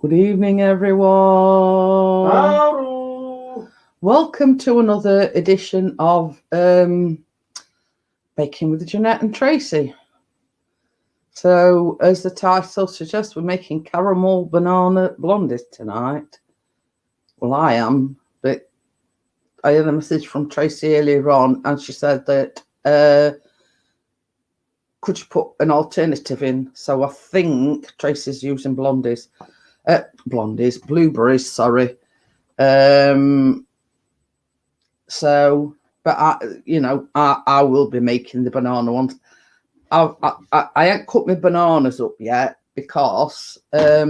Good evening, everyone. Hello. Welcome to another edition of Baking with Jeanette and Tracy. So, as the title suggests, we're making caramel banana blondies tonight. Well, I am, but I had a message from Tracy earlier on, and she said that could you put an alternative in? So I think Tracy's using blueberries, sorry. So, but I will be making the banana ones. I ain't cut my bananas up yet because I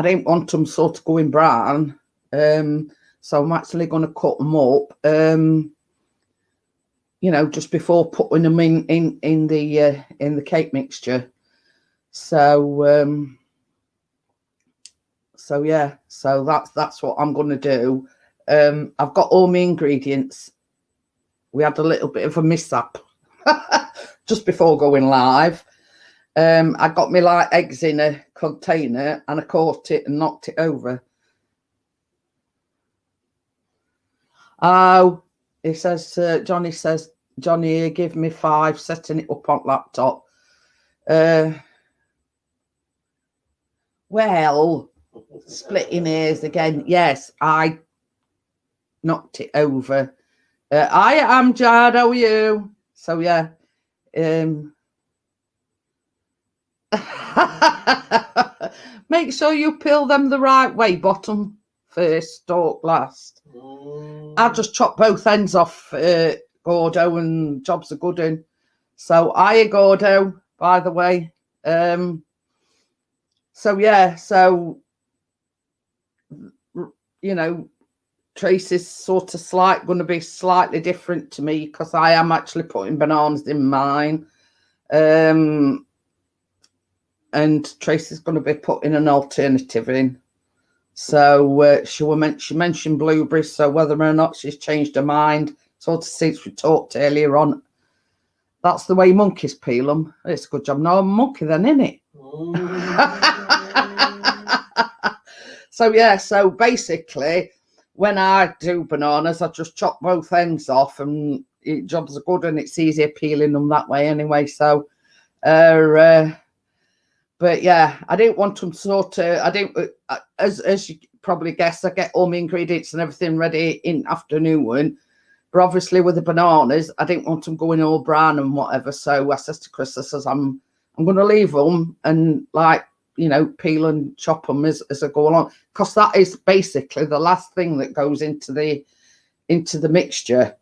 didn't want them sort of going brown. So I'm actually going to cut them up. Just before putting them in the cake mixture. So yeah, so that's what I'm going to do. I've got all my ingredients. We had a little bit of a mishap just before going live. I got my light eggs in a container and I caught it and knocked it over. Oh, he says, Johnny, give me 5, setting it up on laptop. Well, splitting ears again. Yes, I knocked it over. I am Jad, how are you? So yeah. Make sure you peel them the right way, bottom first, stalk last. I just chop both ends off Gordo, and jobs are good in. So I Gordo, by the way. So yeah, so Tracy's sort of going to be slightly different to me because I am actually putting bananas in mine. And Tracy's going to be putting an alternative in. So she mentioned blueberries, so whether or not she's changed her mind, sort of since we talked earlier on, that's the way monkeys peel them. It's a good job. No, I'm a monkey then, isn't it? So yeah, so basically, when I do bananas, I just chop both ends off, and jobs are good, and it's easier peeling them that way anyway. So, but yeah, I didn't want them as you probably guessed, I get all my ingredients and everything ready in afternoon. But obviously with the bananas, I didn't want them going all brown and whatever. So I says to Chris, I'm going to leave them and peel and chop them as I go along, because that is basically the last thing that goes into the mixture.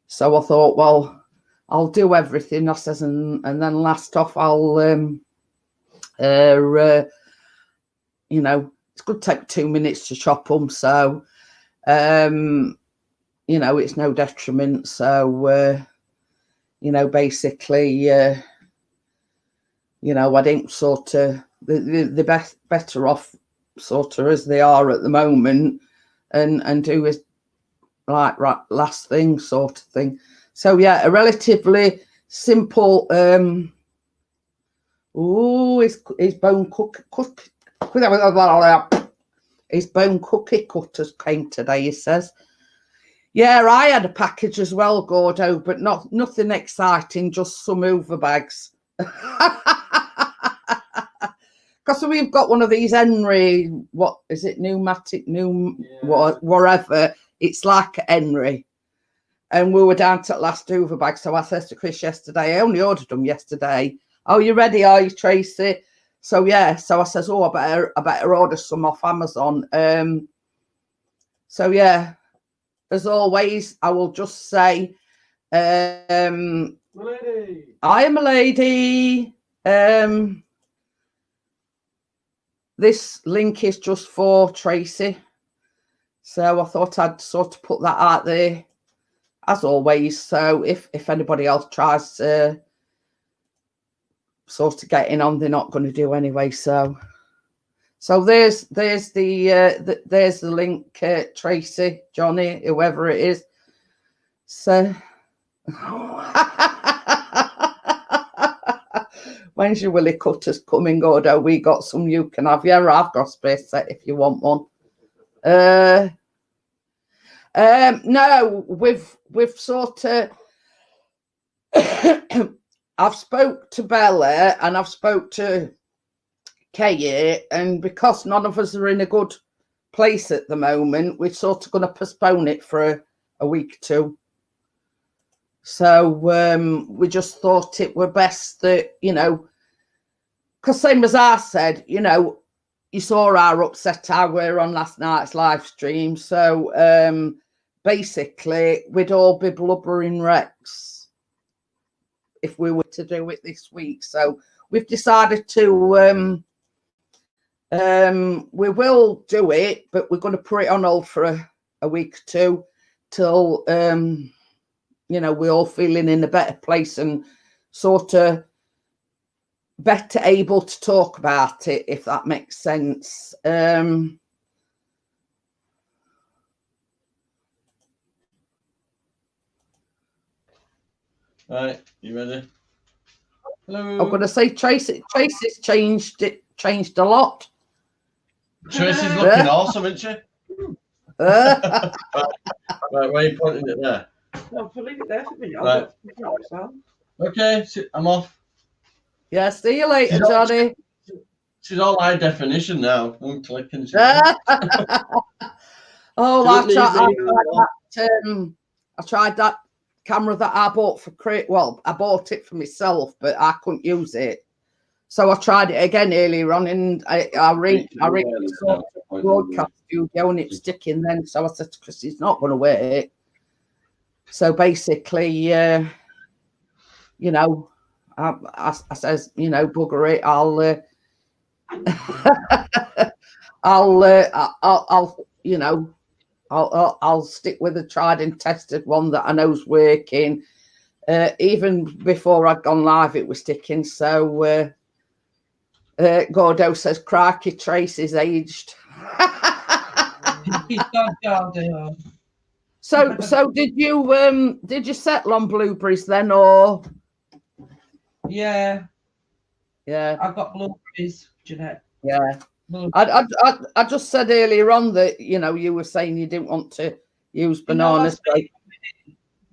So I thought, well, I'll do everything, I says, and then last off I'll it's going to take 2 minutes to chop them, so it's no detriment. So basically I didn't sort of the better off sort of as they are at the moment, and do is like last thing sort of thing. So yeah, a relatively simple his bone cookie cutters came today, he says. Yeah, I had a package as well, Gordo, but nothing exciting, just some Hoover bags. Because we've got one of these Henry, what is it, whatever. It's like a Henry. And we were down to the last Hoover bag. So I said to Chris yesterday, I only ordered them yesterday. Oh, you ready, are you, Tracy? So yeah, so I says, I better order some off Amazon. So yeah, as always, I will just say, Lady. I am a lady. This link is just for Tracy. So I thought I'd sort of put that out there, as always. So if anybody else tries to sort of getting on, they're not going to do anyway. So there's the link, Tracy, Johnny, whoever it is. So When's your willy cutters coming, Gordo? We got some you can have. Yeah, I've got a space set if you want one. No, we've sort of I've spoke to Bella and I've spoke to Kay, and because none of us are in a good place at the moment, we're sort of going to postpone it for a week or two. So we just thought it were best that, you know, because same as I said, you know, you saw our upset I were on last night's live stream. So basically, we'd all be blubbering wrecks if we were to do it this week. So we've decided to, we will do it, but we're going to put it on hold for a week or two till, you know, we're all feeling in a better place and sort of better able to talk about it, if that makes sense. Right, you ready? Hello. I'm going to say Tracy's changed a lot. Tracy's looking awesome, isn't she? Right, where are you pointing it there? No, I'll leave it there for a minute. Right. Okay, I'm off. Yeah, see you later, Johnny. She's all high definition now. One click and she's Oh, I tried that camera that I bought for well, I bought it for myself, but I couldn't use it. So I tried it again earlier on, and I ring the broadcast studio, and it's sticking then. So I said to Chris, he's not going to wear it. So basically, you know, I says, you know, bugger it. You know, I'll stick with a tried and tested one that I know's working. Even before I'd gone live, it was sticking. So Gordo says, "Crikey, Tracy's aged." So did you settle on blueberries then, or? Yeah. I got blueberries, Jeanette. Yeah. I just said earlier on that, you know, you were saying you didn't want to use bananas.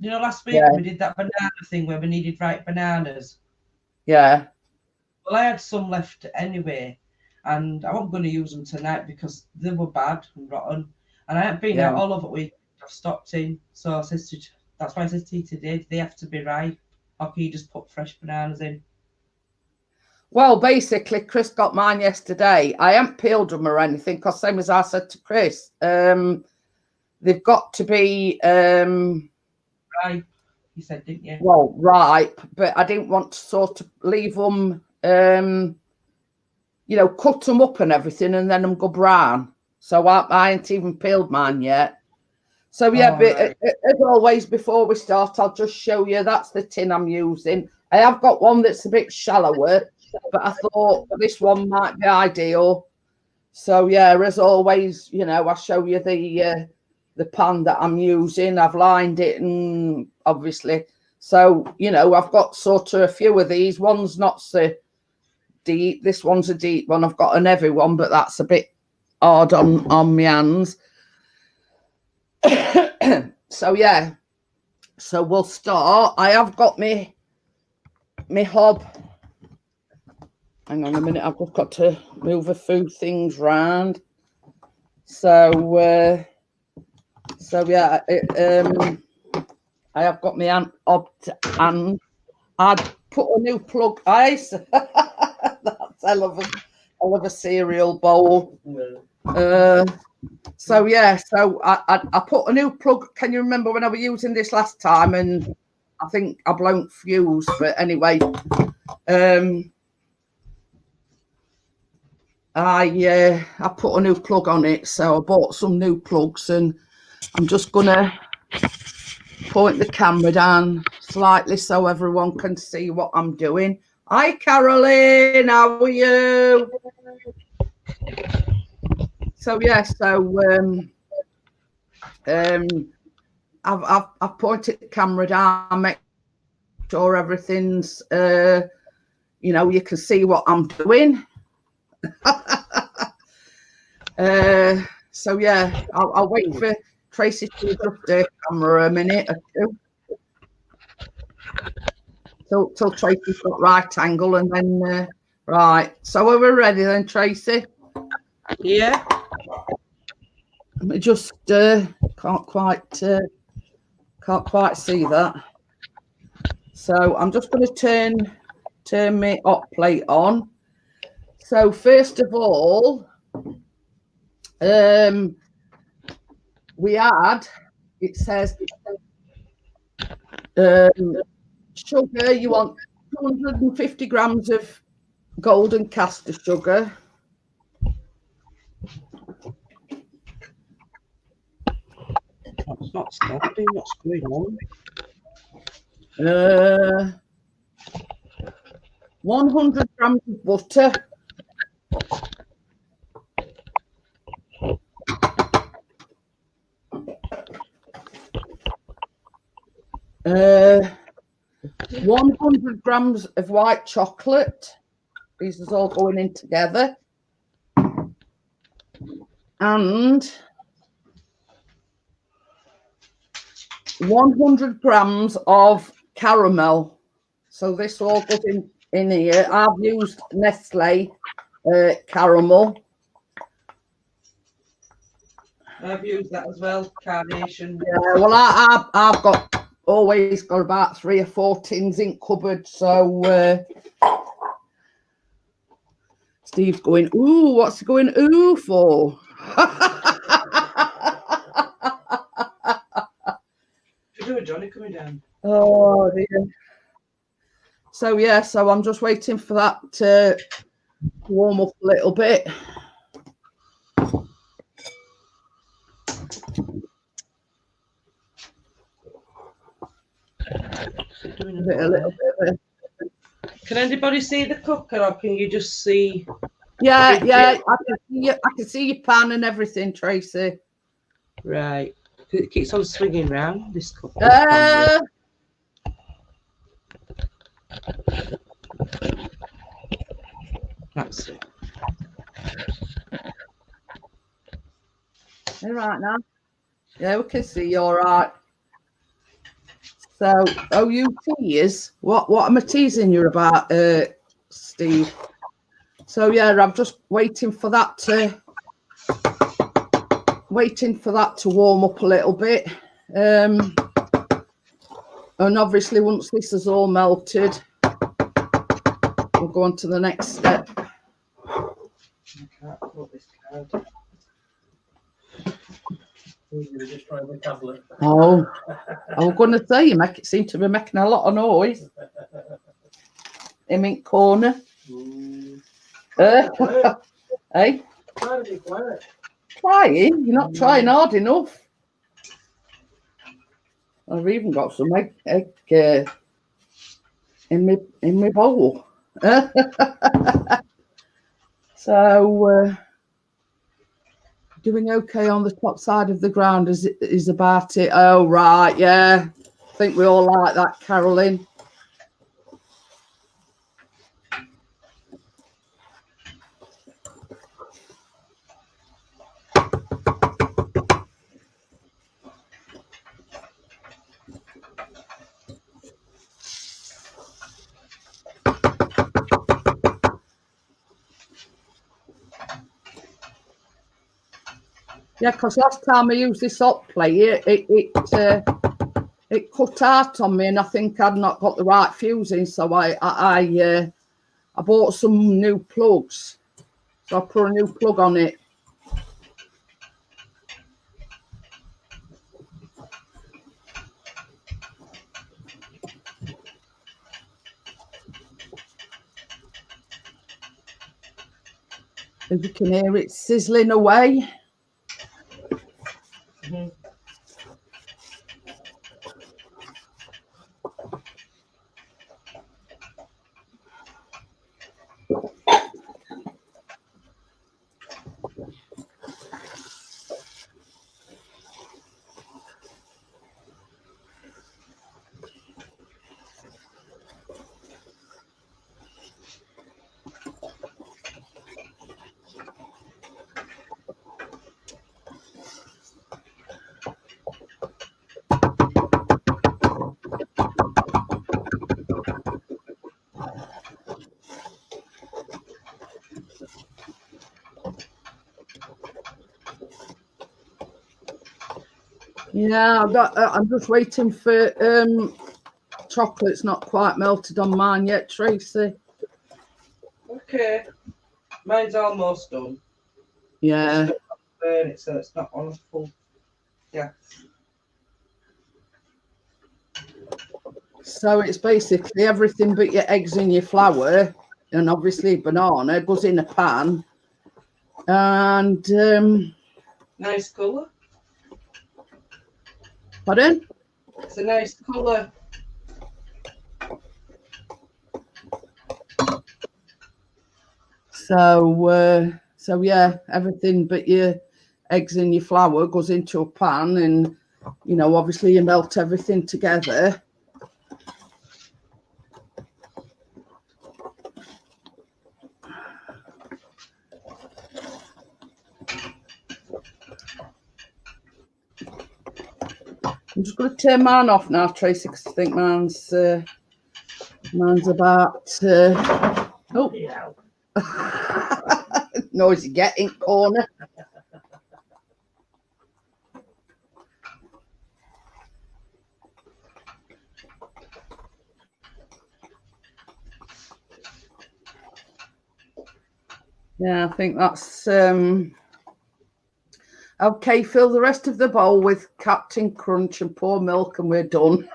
Last week we did that banana thing where we needed ripe bananas. Yeah. Well, I had some left anyway, and I wasn't going to use them tonight because they were bad and rotten. And I haven't been out all over the week. I've stopped in. So I said that's why I said to you today, do they have to be ripe? Or can you just put fresh bananas in? Well, basically, Chris got mine yesterday. I haven't peeled them or anything because same as I said to Chris, they've got to be ripe. You said, didn't you? Well, ripe, but I didn't want to sort of leave them, you know, cut them up and everything, and then them go brown. So I ain't even peeled mine yet. So yeah, but right. As always, before we start, I'll just show you. That's the tin I'm using. I have got one that's a bit shallower, but I thought this one might be ideal. So yeah, as always, you know, I'll show you the pan that I'm using. I've lined it, and obviously, so you know, I've got sort of a few of these. One's not so deep. This one's a deep one. I've got an heavy one, but that's a bit hard on my hands. So yeah, so we'll start. I have got me hob. Hang on a minute, I've just got to move a few things round. So yeah, I have got my hob, and I'd put a new plug. That's I love a cereal bowl. So yeah, so I put a new plug. Can you remember when I was using this last time? And I think I blown fuse, but anyway, I put a new plug on it. So I bought some new plugs, and I'm just gonna point the camera down slightly so everyone can see what I'm doing. Hi, Caroline, how are you? So yeah, so I've pointed the camera down, make sure everything's you you know, you can see what I'm doing. So yeah, I'll wait for Tracy to adjust her camera a minute or two. Till Tracy's got right angle, and then right. So are we ready then, Tracy? Yeah. I just can't quite see that. So I'm just going to turn my hot plate on. So first of all, we add. It says sugar. You want 250 grams of golden castor sugar. It's not stopping. What's going on? 100 grams of butter. Uh, 100 grams of white chocolate. These is all going in together. And 100 grams of caramel. So this all goes in here. I've used Nestlé caramel. I've used that as well, Carnation. Yeah, well, I've always got about 3 or 4 tins in cupboard. So Steve's going, ooh, what's he going ooh for? Johnny coming down. Oh dear. So yeah, so I'm just waiting for that to warm up a little bit. A little bit. Can anybody see the cooker, or can you just see? Yeah, I can see your pan and everything, Tracy. Right. It keeps on swinging round, this cooker. That's it. All right now. Yeah, we can see you all right. So, you tease? What am I teasing you about, Steve? So yeah, I'm just waiting for that to warm up a little bit. And obviously once this is all melted, we'll go on to the next step. I can't put this card. Just trying the tablet. Oh, I was going to say, you seem to be making a lot of noise. Him in corner. Hey? Try to be quiet. Trying? You're not trying hard enough. I've even got some egg in my bowl. So doing okay on the top side of the ground is about it. Oh right, yeah. I think we all like that, Carolyn. Yeah, because last time I used this hot plate, it cut out on me, and I think I'd not got the right fusing, so I bought some new plugs. So I put a new plug on it. As you can hear, it's sizzling away. Yeah, I'm just waiting for chocolate's not quite melted on mine yet, Tracy. Okay. Mine's almost done. Yeah. Burn it so it's not on a full. Yeah. So it's basically everything but your eggs and your flour, and obviously banana goes in a pan. And nice colour. Pardon? It's a nice colour. So yeah, everything but your eggs and your flour goes into a pan, and you know, obviously you melt everything together. I'm just going to turn mine off now, Tracy, because I think mine's about. Oh, yeah. Noisy getting corner. Yeah, I think that's okay. Fill the rest of the bowl with Captain Crunch and pour milk, and we're done.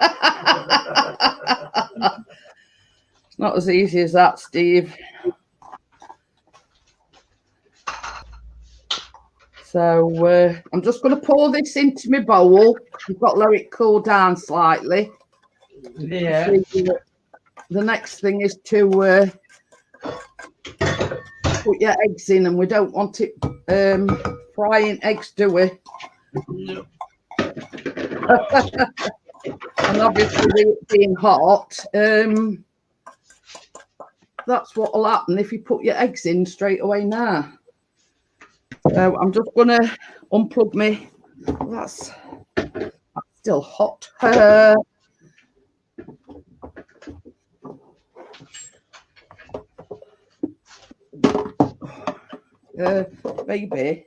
It's not as easy as that, Steve. So I'm just going to pour this into my bowl. You've got to let it cool down slightly. Yeah. The next thing is to put your eggs in, and we don't want it frying eggs, do we? No. And obviously with it being hot, that's what will happen if you put your eggs in straight away now. So I'm just going to unplug me. That's still hot. Baby,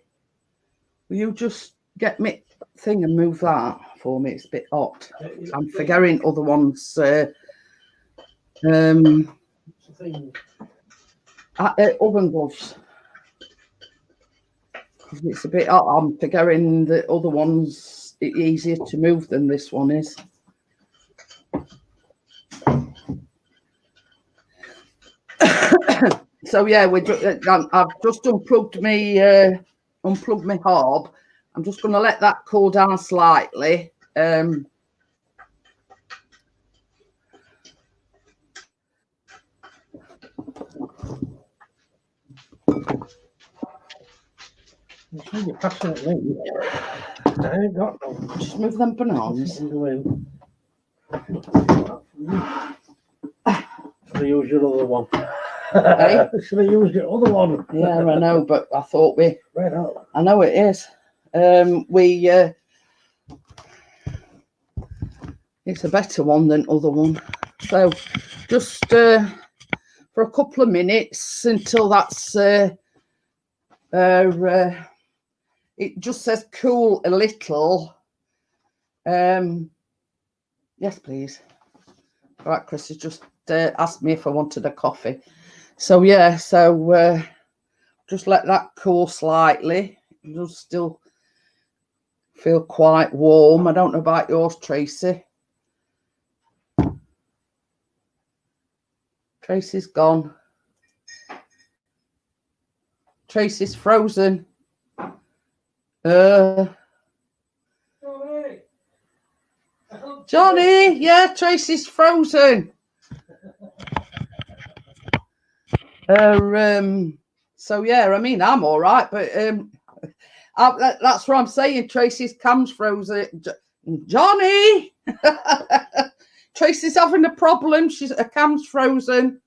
will you just get me thing and move that for me? It's a bit hot. I'm forgetting other ones. Oven gloves. It's a bit hot. I'm forgetting the other ones. It's easier to move than this one is. So yeah, I've just unplugged my hob. I'm just going to let that cool down slightly. You're passing it late. I ain't got no. Just move them bananas. Should I use your other one? Hey? Should I use your other one? Yeah, I know, but I thought right out. I know it is. It's a better one than other one. So just for a couple of minutes until that's it just says cool a little. Yes, please. All right, Chris has just asked me if I wanted a coffee. So yeah, just let that cool slightly. It'll still feel quite warm. I don't know about yours, Tracy. Tracy's gone. Tracy's frozen. Johnny, yeah, Tracy's frozen. So yeah, I mean, I'm all right, but that's what I'm saying. Tracy's cam's frozen. Johnny, Tracy's having a problem. Her cam's frozen.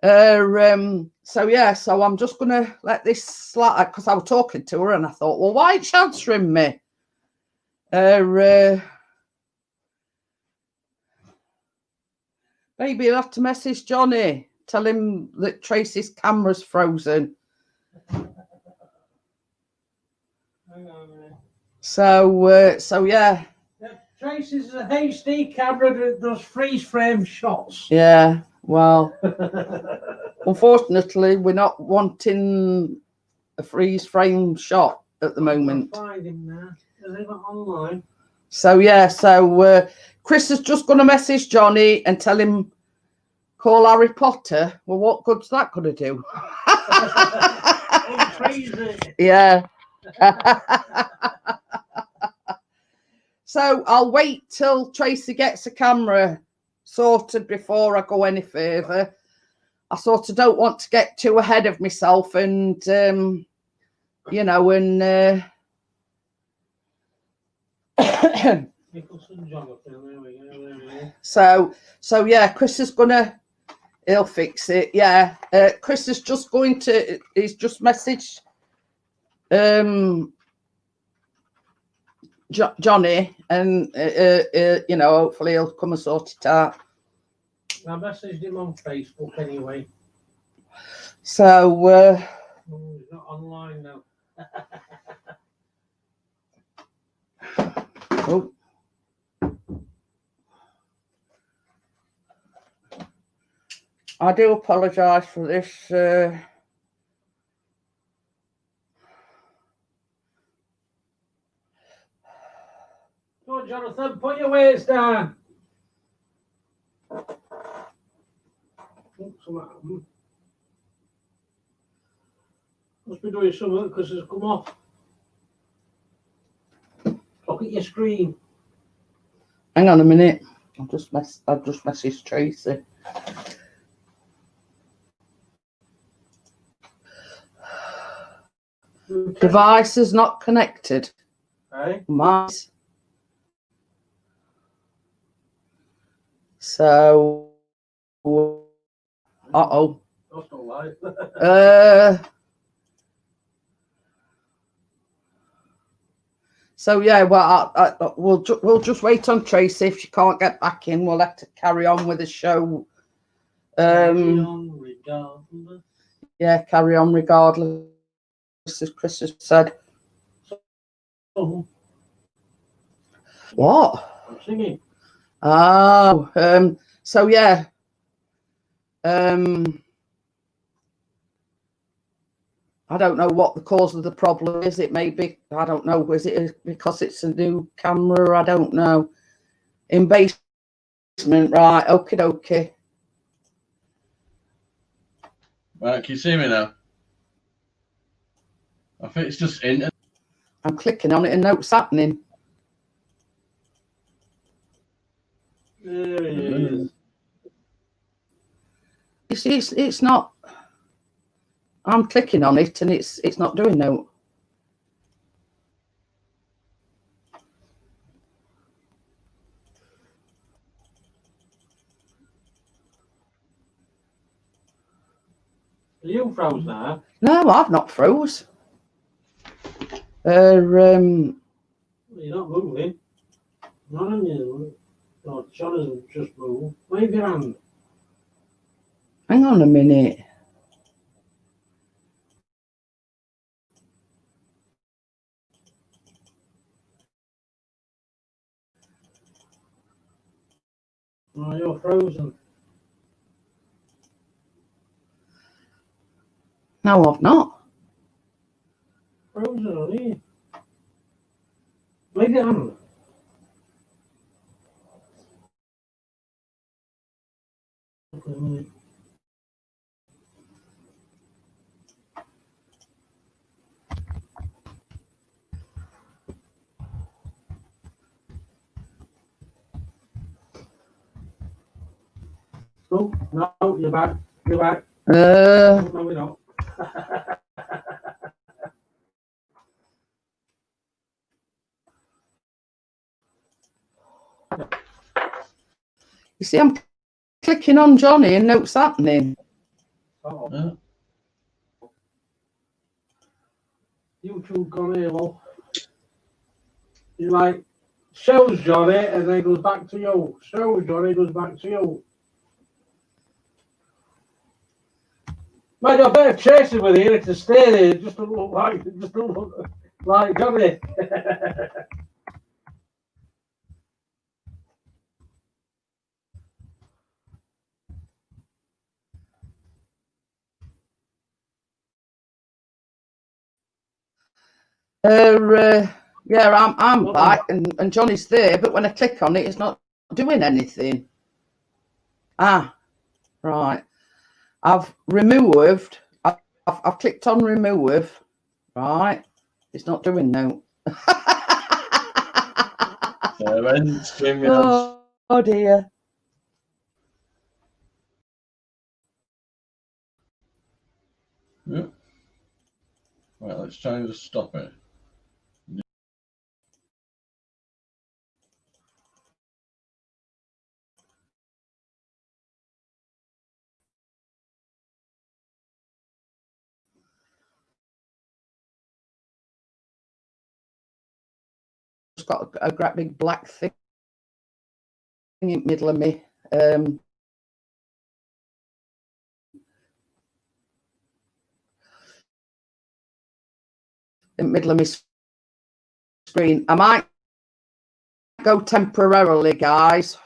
So yeah, so I'm just gonna let this slide because I was talking to her and I thought, well, why ain't she answering me? Maybe you'll have to message Johnny. Tell him that Tracy's camera's frozen. So yeah. Tracy's a HD camera that does freeze frame shots. Yeah. Well, unfortunately, we're not wanting a freeze frame shot at the moment. Find him there. Is he not online? So yeah. So Chris is just going to message Johnny and tell him call Harry Potter. Well, what good's that going to do? Yeah. So I'll wait till Tracy gets a camera sorted before I go any further. I sort of don't want to get too ahead of myself and, you know, and... So yeah, Chris is gonna, he'll fix it. Yeah, Chris is just going to, he's just messaged Johnny, and you know, hopefully he'll come and sort it out. I messaged him on Facebook anyway. So he's not online now. oh. I do apologise for this. Come on, Jonathan, put your weights down. Must be doing something because it's come off. Look at your screen. Hang on a minute. I've just messaged Tracy. Device is not connected. Hey? Mice. So, uh-oh. That's not right. So yeah, well, we'll just wait on Tracy. If she can't get back in, we'll have to carry on with the show. Carry on regardless. Yeah, carry on regardless, as Chris has said. Oh, What? I'm singing. Oh, so yeah. I don't know what the cause of the problem is. It may be, I don't know, is it because it's a new camera? I don't know. In basement, right, okie dokie. Right, can you see me now? I think it's just in. I'm clicking on it and nothing's happening. There it is. It's not. I'm clicking on it and it's not doing no. Are you froze now? No, I've not froze. You're not moving. Not on you. No, John hasn't just moved. Wave your hand. Hang on a minute. Oh, you're frozen. No, I've not. Frozen, are you? Wave your hand. Okay. Oh, no, you're back. You're back. No, we're not. You see, I'm clicking on Johnny and nothing's happening. Oh. YouTube gone here, love. You like shows Johnny and then goes back to you. Shows Johnny goes back to you. Might have better chasing with you to stay there. Just don't look like. Just don't look. Right, Johnny. Yeah, I'm back and Johnny's there, but when I click on it, it's not doing anything. Ah, right. I've removed. I've clicked on remove. Right. It's not doing no. Oh dear. Yep. Right, let's try and just stop it. It's got a great big black thing in the middle of me. In the middle of my screen. I might go temporarily, guys.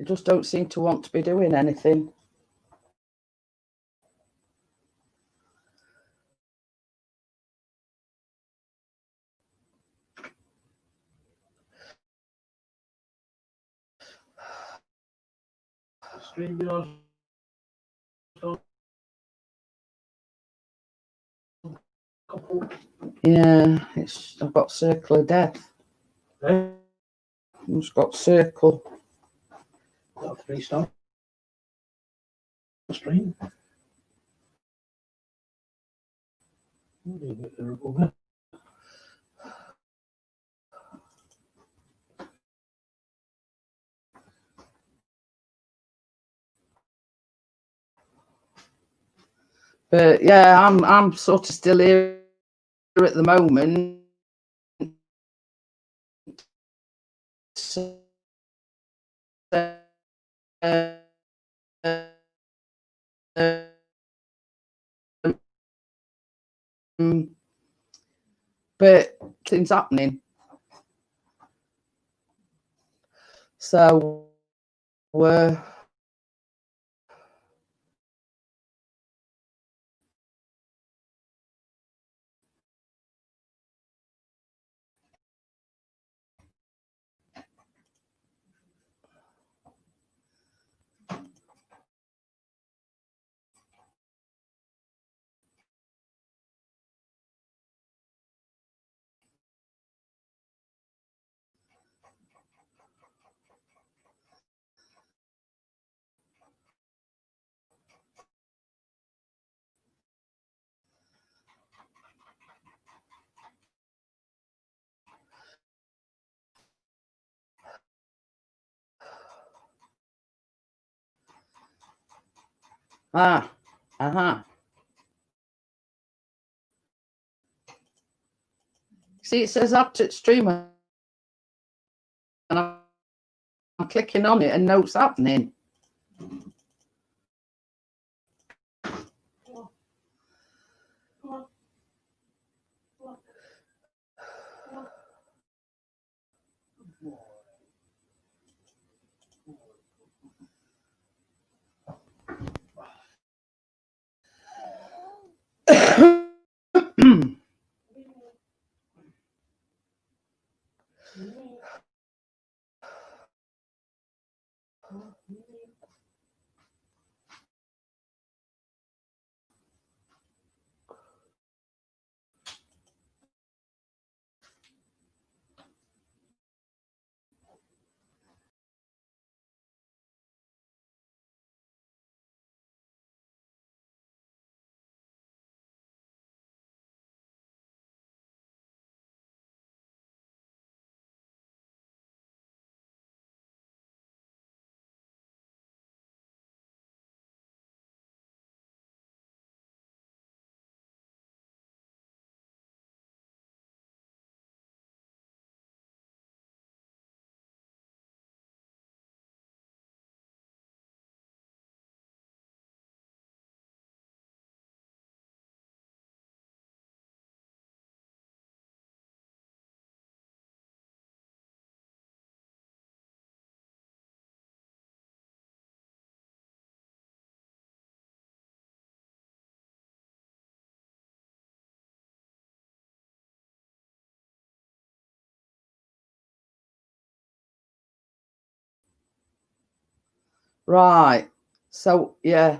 It just don't seem to want to be doing anything. Stream yours. Yeah, I've got circle of death. Eh? I've just got circle. Got 3 star. Stream. But yeah, I'm sort of still here at the moment. So, but things happening. So see, it says add to streamer, and I'm clicking on it, and no, it's happening. Right. So yeah.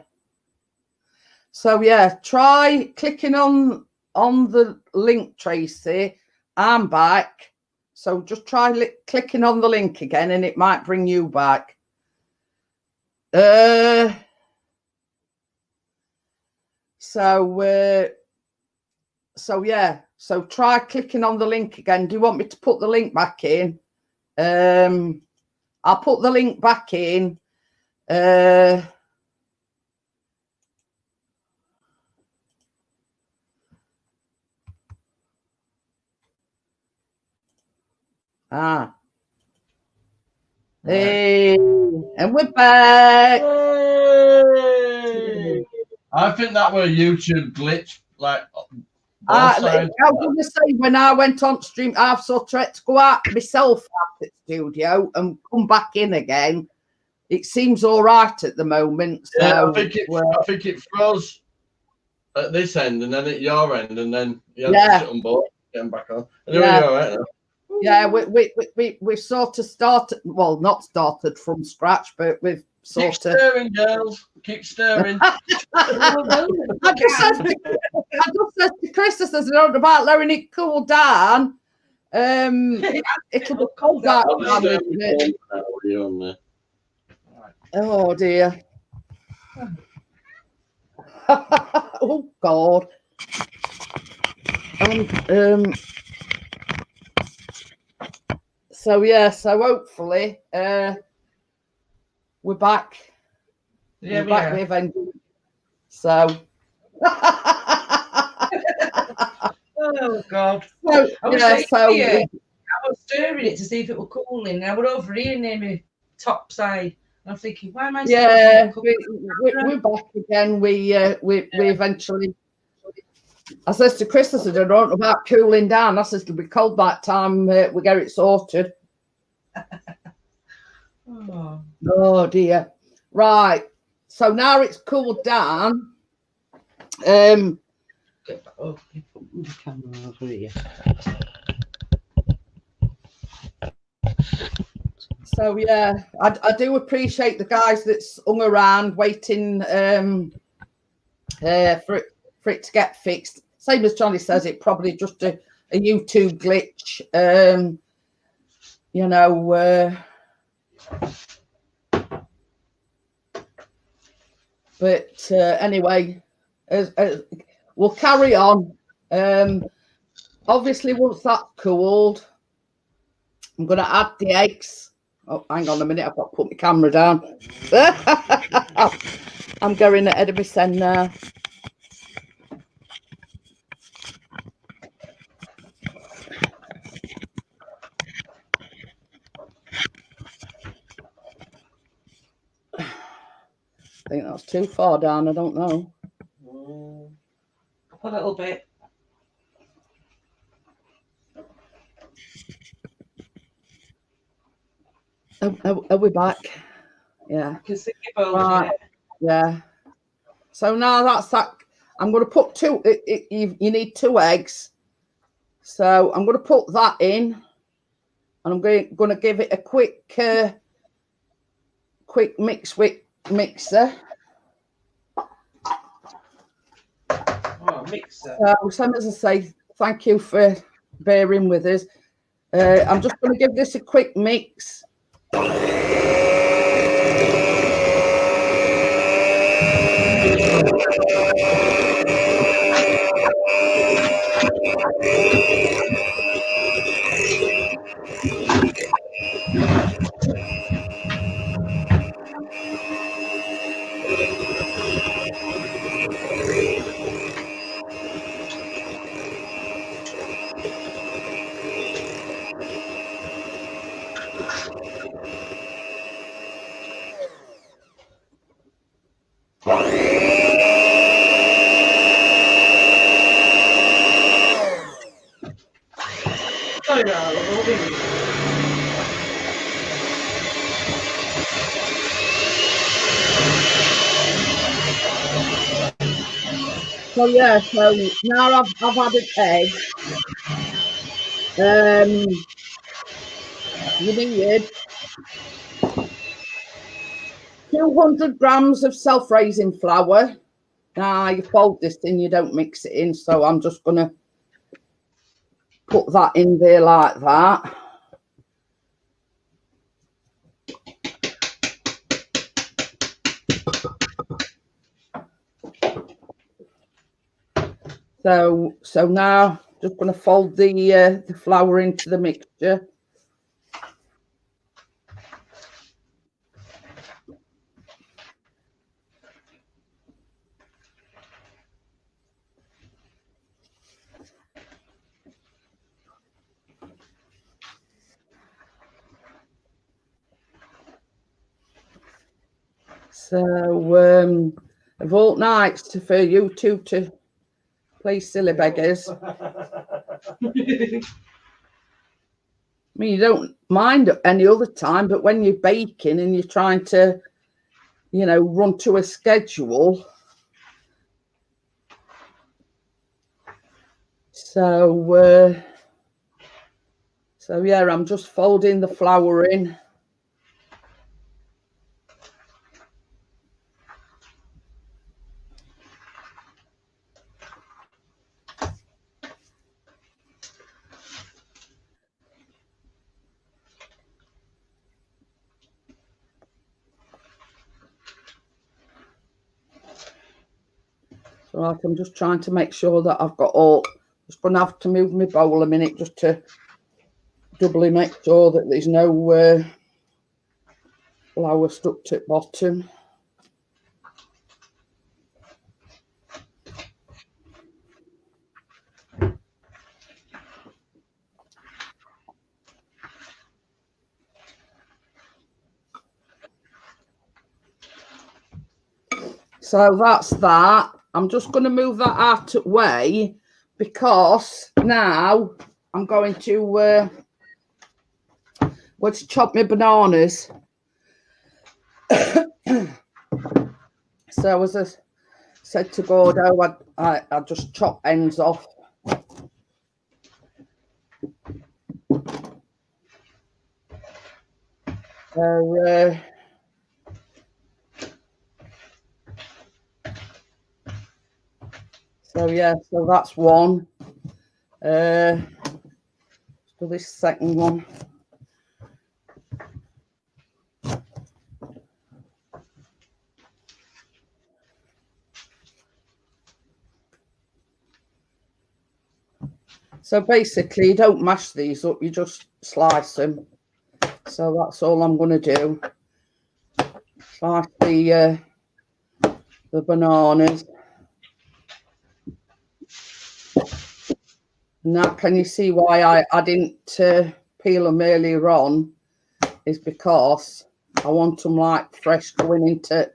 So yeah, try clicking on the link, Tracy. I'm back. So just try clicking on the link again and it might bring you back. So yeah, so try clicking on the link again. Do you want me to put the link back in? I'll put the link back in. Hey, and we're back. Hey! I think that were a YouTube glitch, like I was going to say, when I went on stream, I've sort of had to go out myself out at the studio and come back in again. It seems all right at the moment. So yeah, I think it froze at this end and then at your end, and then you had to sit on board, getting back on. Anyway, yeah. You're all right now. Yeah, we've sort of started, well, not started from scratch, but we've sort Keep stirring, girls. Keep stirring. I just said to Chris, I said, about letting it cool down. It'll be cold out. Oh dear. Oh God. So yeah, so hopefully we're back. Yeah, we're back with Avengers. So oh God. So, I was stirring it to see if it were cooling. And I were over here near my top side. And I'm thinking, why am I we're back again. We eventually, I says to Chris, I said, I don't know about cooling down. I says, it'll be cold by the time we get it sorted. Oh dear. Right. So now it's cooled down. Get back over here. Put the camera over here. So yeah, I do appreciate the guys that's hung around waiting for it to get fixed. Same as Johnny says, it probably just a YouTube glitch. You know, but anyway, we'll carry on. Obviously, once that's cooled, I'm going to add the eggs. Oh, hang on a minute. I've got to put my camera down. I'm going ahead of my son now. I think that's too far down. I don't know. A little bit. Are we back? Yeah. I can see your bowl, right. Yeah. So now that's that. I'm going to put two. You need 2 eggs. So I'm going to put that in, and I'm going to give it a quick mix with mixer. Oh, mixer. So as I say, thank you for bearing with us. I'm just going to give this a quick mix. So yeah, so now I've added egg. You need 200 grams of self-raising flour. Now you fold this in, you don't mix it in, so I'm just going to put that in there like that. So now just going to fold the flour into the mixture. So of all nights for you two to play silly beggars. I mean, you don't mind any other time, but when you're baking and you're trying to, you know, run to a schedule. So yeah, I'm just folding the flour in. So like I'm just trying to make sure that I've got all. Just going to have to move my bowl a minute just to doubly make sure that there's no flour stuck to the bottom. So that's that. I'm just going to move that out of the way because now I'm going to chop my bananas. So as I said to Gordo, I just chop ends off. So yeah, so that's one. Let's do this second one. So basically, you don't mash these up, you just slice them. So that's all I'm going to do. Slice the bananas. Now, can you see why I didn't peel them earlier on? Is because I want them like fresh going into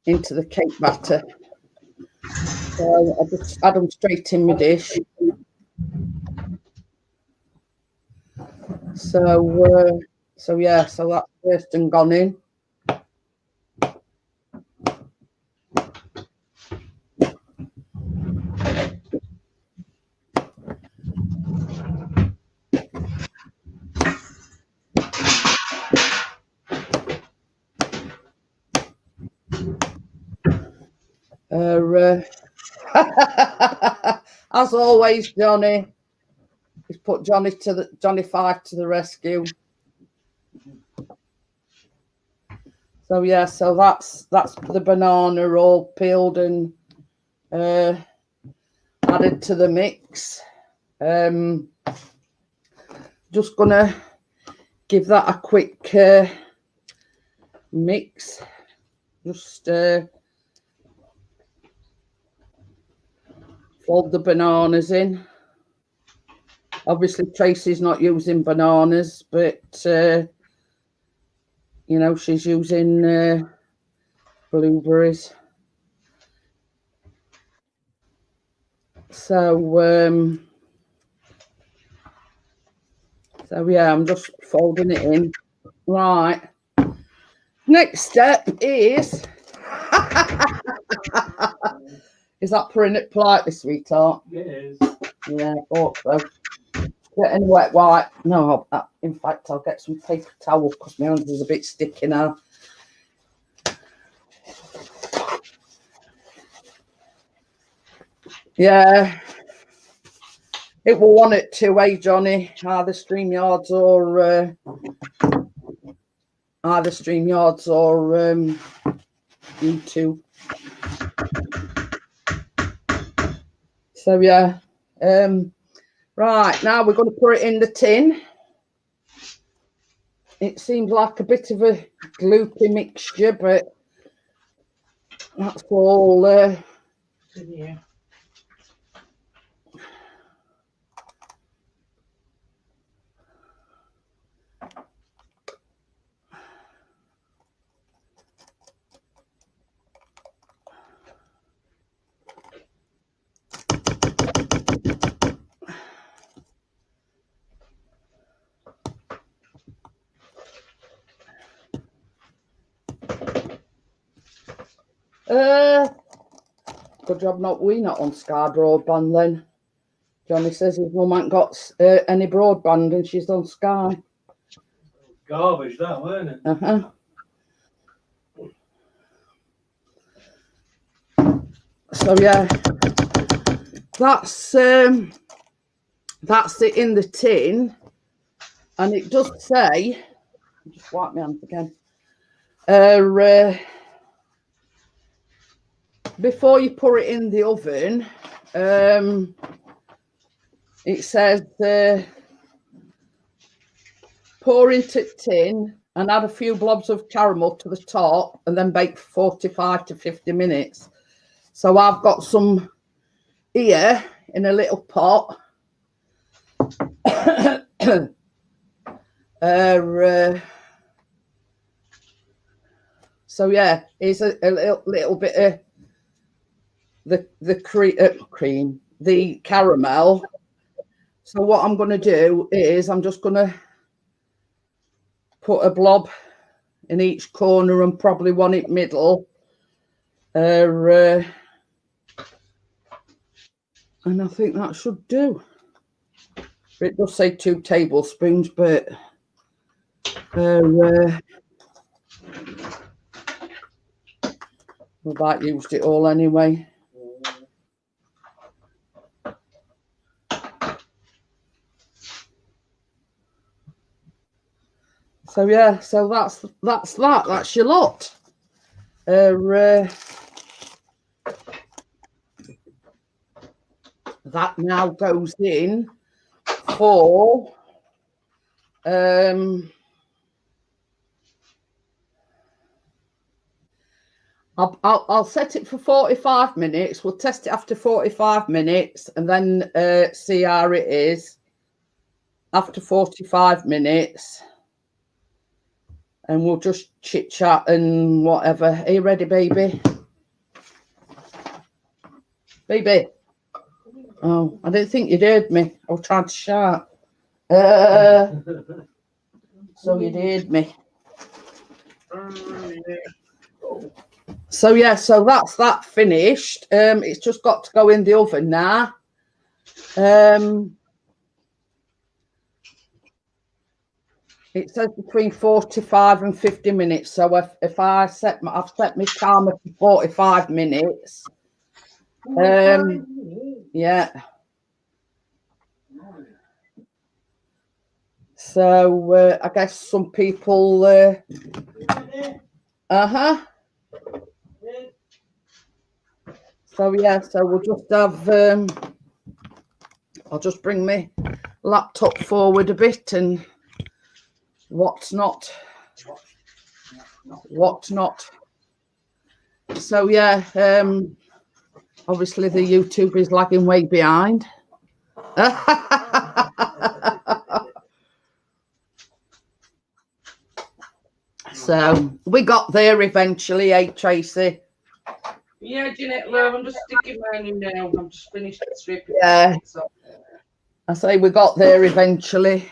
the cake batter. So I just add them straight in my dish. So yeah, so that's first and gone in. As always, Johnny. He's put Johnny 5 to the rescue. So yeah, so that's the banana all peeled and added to the mix. Just gonna give that a quick mix. Just fold the bananas in. Obviously, Tracy's not using bananas, but you know, she's using blueberries. So yeah, I'm just folding it in. Right. Next step is is that putting it politely, sweetheart? It is. Yeah, I thought so. Get any wet wipe? No, in fact, I'll get some paper towel because my hands is a bit sticky now. Yeah. It will want it to, Johnny? Either StreamYards or YouTube. So yeah. Right, now we're going to put it in the tin. It seems like a bit of a gloopy mixture, but that's all. Yeah. Good job not on Sky broadband then. Johnny says his mum ain't got any broadband and she's on Sky. Garbage, that, weren't it? Uh-huh. So yeah, that's it in the tin, and it does say, just wipe my hands again. Before you put it in the oven, it says pour into tin and add a few blobs of caramel to the top and then bake for 45 to 50 minutes. So I've got some here in a little pot. So yeah, here's a little bit of the cream, the caramel. So what I'm going to do is I'm just going to put a blob in each corner and probably one in middle. And I think that should do. It does say 2 tablespoons, but we about used it all anyway. So yeah, so that's your lot. That now goes in for I'll set it for 45 minutes. We'll test it after 45 minutes and then see how it is after 45 minutes. And we'll just chit chat and whatever. Are you ready, baby? Baby. Oh, I didn't think you'd heard me. I was trying to shout. So you'd heard me. So yeah, so that's that finished. It's just got to go in the oven now. It says between 45 and 50 minutes. So if I've set my timer for 45 minutes. Yeah. So I guess some people So yeah, so we'll just have I'll just bring my laptop forward a bit and what's not. So yeah, obviously the YouTube is lagging way behind. So we got there eventually, eh, Tracy? Yeah, Jeanette, love, I'm just sticking mine in now. I'm just finished stripping. Yeah. I say we got there eventually.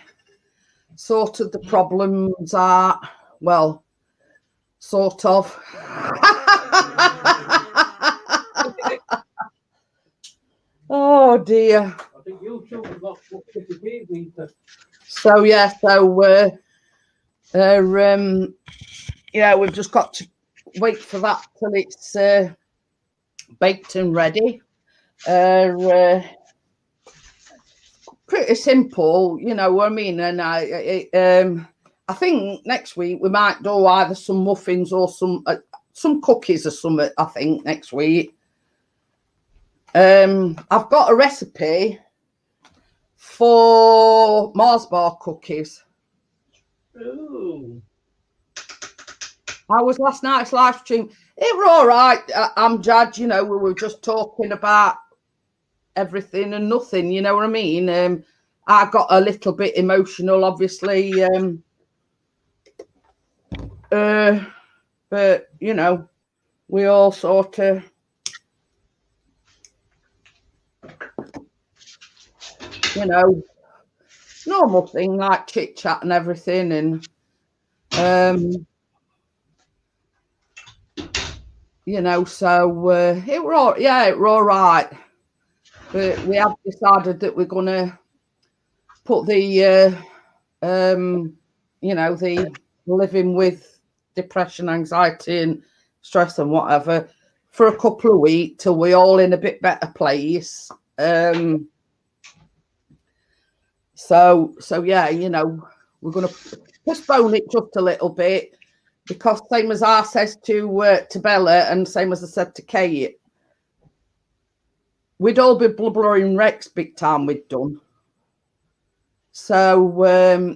Sorted the problems out. Well, sort of. Oh dear. I think YouTube has got 50p meter. So yeah, so yeah, we've just got to wait for that till it's baked and ready. pretty simple, you know what I mean. And I think next week we might do either some muffins or some cookies or something. I think next week. I've got a recipe for Mars bar cookies. Ooh. How was last night's live stream? It were all right. I'm Jad, you know, we were just talking about everything and nothing, you know what I mean? I got a little bit emotional, obviously. But, you know, we all sort of, you know, normal thing like chit chat and everything. And, you know, so it were all, yeah, it were all right. But we have decided that we're going to put the, you know, the living with depression, anxiety and stress and whatever for a couple of weeks till we're all in a bit better place. So yeah, you know, we're going to postpone it just a little bit because same as I says to Bella and same as I said to Kate, we'd all be blubbering wrecks big time we'd done. So,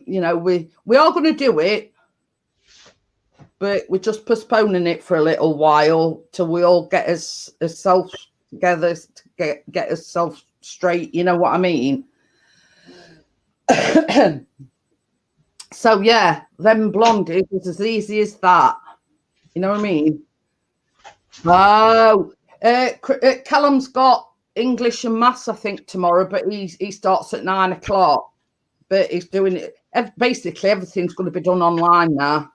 you know, we are going to do it, but we're just postponing it for a little while till we all get ourselves together, to get ourselves straight, you know what I mean? So, yeah, them Blondies was as easy as that. You know what I mean? Oh, Callum's got English and maths, I think, tomorrow, but he starts at 9 o'clock. But he's doing it. Basically, everything's going to be done online now.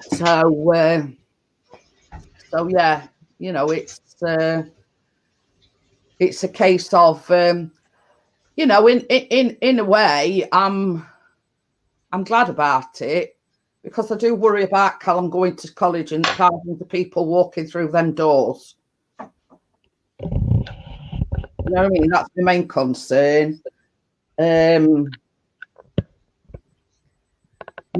So yeah, you know, it's a case of, you know, in a way, I'm glad about it because I do worry about Callum going to college and thousands of people walking through them doors. You know what I mean? That's the main concern. You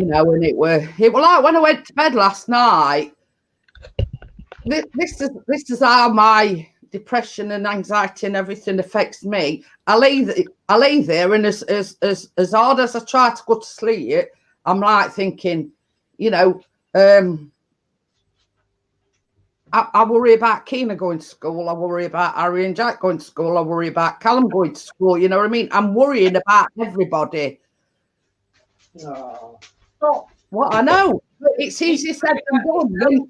know, and it were like when I went to bed last night. This is how my depression and anxiety and everything affects me. I lay there, and as hard as I try to go to sleep, I'm like thinking, you know, I worry about Keena going to school. I worry about Harry and Jack going to school. I worry about Callum going to school. You know what I mean? I'm worrying about everybody. Oh. What I know. It's easier said than done.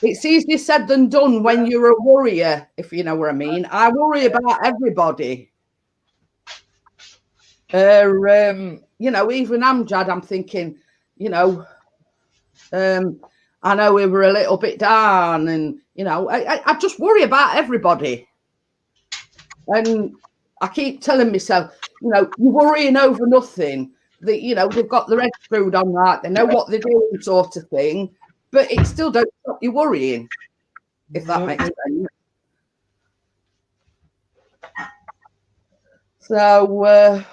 It's easier said than done when you're a worrier, if you know what I mean. I worry about everybody. You know, even Amjad, I'm thinking, you know, I know we were a little bit down, and you know, I just worry about everybody. And I keep telling myself, you know, you're worrying over nothing. That, you know, they've got their head screwed on that, they know what they're doing, sort of thing. But it still don't stop you worrying, if that makes sense. So,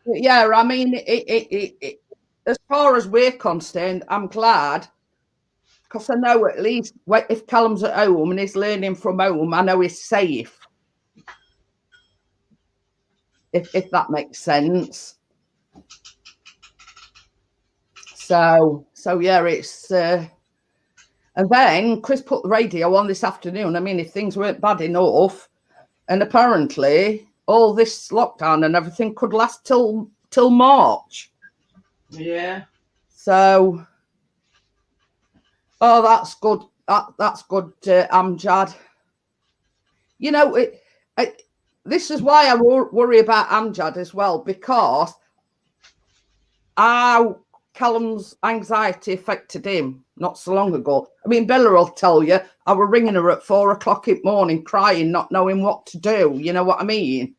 yeah, I mean, it as far as we're concerned, I'm glad. Because I know at least if Callum's at home and he's learning from home, I know he's safe. If that makes sense. So yeah, it's and then Chris put the radio on this afternoon. I mean, if things weren't bad enough, and apparently all this lockdown and everything could last till March. Yeah. So, oh, that's good. That's good, Amjad. You know, this is why I worry about Amjad as well, because how Callum's anxiety affected him not so long ago. I mean, Bella will tell you, I was ringing her at 4 o'clock in the morning, crying, not knowing what to do. You know what I mean?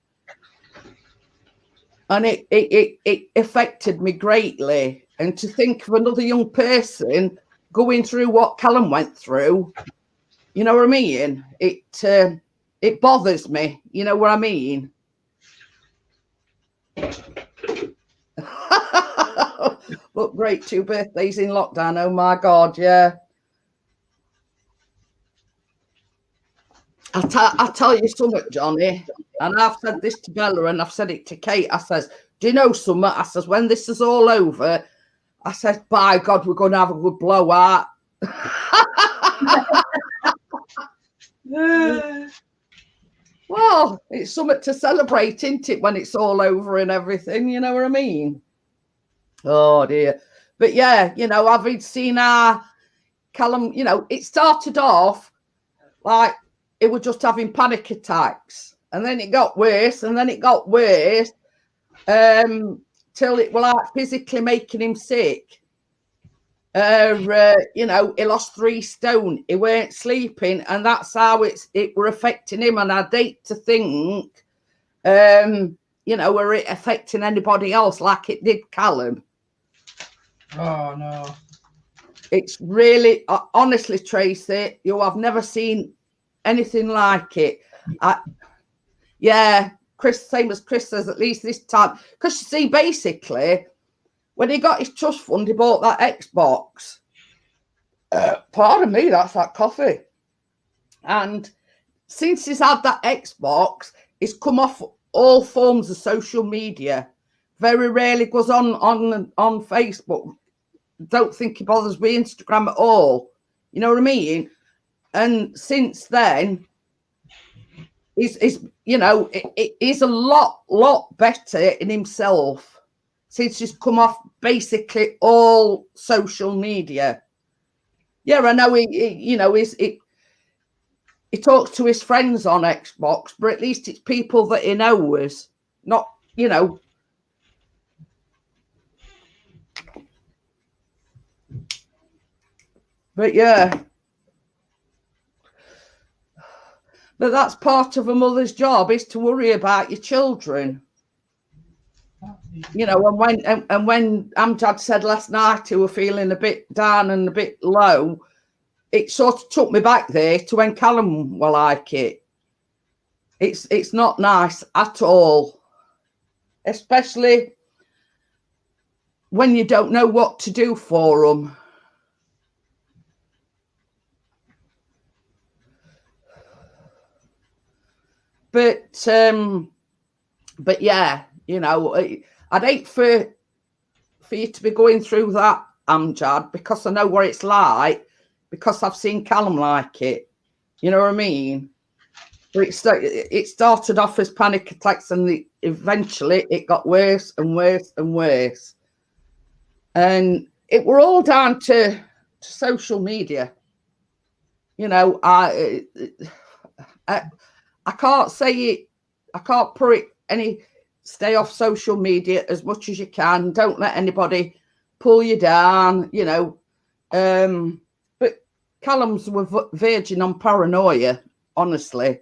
And it affected me greatly. And to think of another young person going through what Callum went through, you know what I mean? It bothers me, you know what I mean? Look, great, 2 birthdays in lockdown. Oh my God, yeah. I tell you something, Johnny, and I've said this to Bella and I've said it to Kate. I says, do you know something? I says, when this is all over, I says, by God, we're going to have a good blowout. Well, it's something to celebrate, isn't it, when it's all over and everything, you know what I mean? Oh, dear. But, yeah, you know, I've seen our Callum, you know, it started off like it was just having panic attacks. And then it got worse, and then it got worse, till it was like physically making him sick. You know, he lost 3 stone. He weren't sleeping, and that's how it were affecting him. And I'd hate to think, you know, were it affecting anybody else like it did Callum. Oh no! It's really, honestly, Tracy, I've never seen anything like it. Yeah, Chris, same as Chris says, at least this time, because you see, basically, when he got his trust fund, he bought that Xbox. Pardon me, that's that coffee. And since he's had that Xbox, he's come off all forms of social media. Very rarely goes on Facebook. Don't think he bothers with Instagram at all. You know what I mean? And since then, he's you know, he's a lot better in himself since he's come off basically all social media. Yeah, I know you know, he talks to his friends on Xbox, but at least it's people that he knows, not, you know. But yeah. But that's part of a mother's job, is to worry about your children. You know, and when Amjad said last night he were feeling a bit down and a bit low, it sort of took me back there to when Callum were like it. It's not nice at all, especially when you don't know what to do for them. But yeah, you know, I'd hate for you to be going through that, Amjad, because I know what it's like, because I've seen Callum like it. You know what I mean? But it started off as panic attacks, and eventually it got worse and worse and worse. And it were all down to social media. You know, I can't say it. I can't put it any. Stay off social media as much as you can. Don't let anybody pull you down, you know. But Callum's were verging on paranoia, honestly.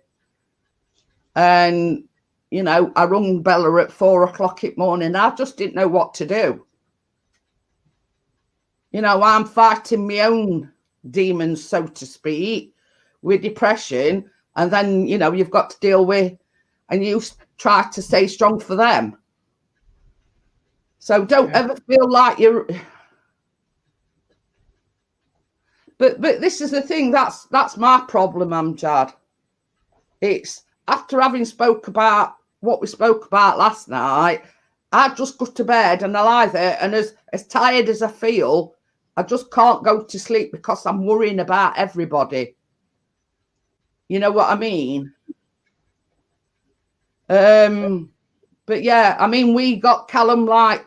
And, you know, I rung Bella at 4 o'clock in the morning. I just didn't know what to do. You know, I'm fighting my own demons, so to speak, with depression. And then, you know, you've got to deal with, and you try to stay strong for them. So don't ever feel like you're. But this is the thing. That's my problem, Amjad. It's after having spoke about what we spoke about last night, I just go to bed and I lie there, and as tired as I feel, I just can't go to sleep because I'm worrying about everybody. You know what I mean? But yeah, I mean, we got Callum like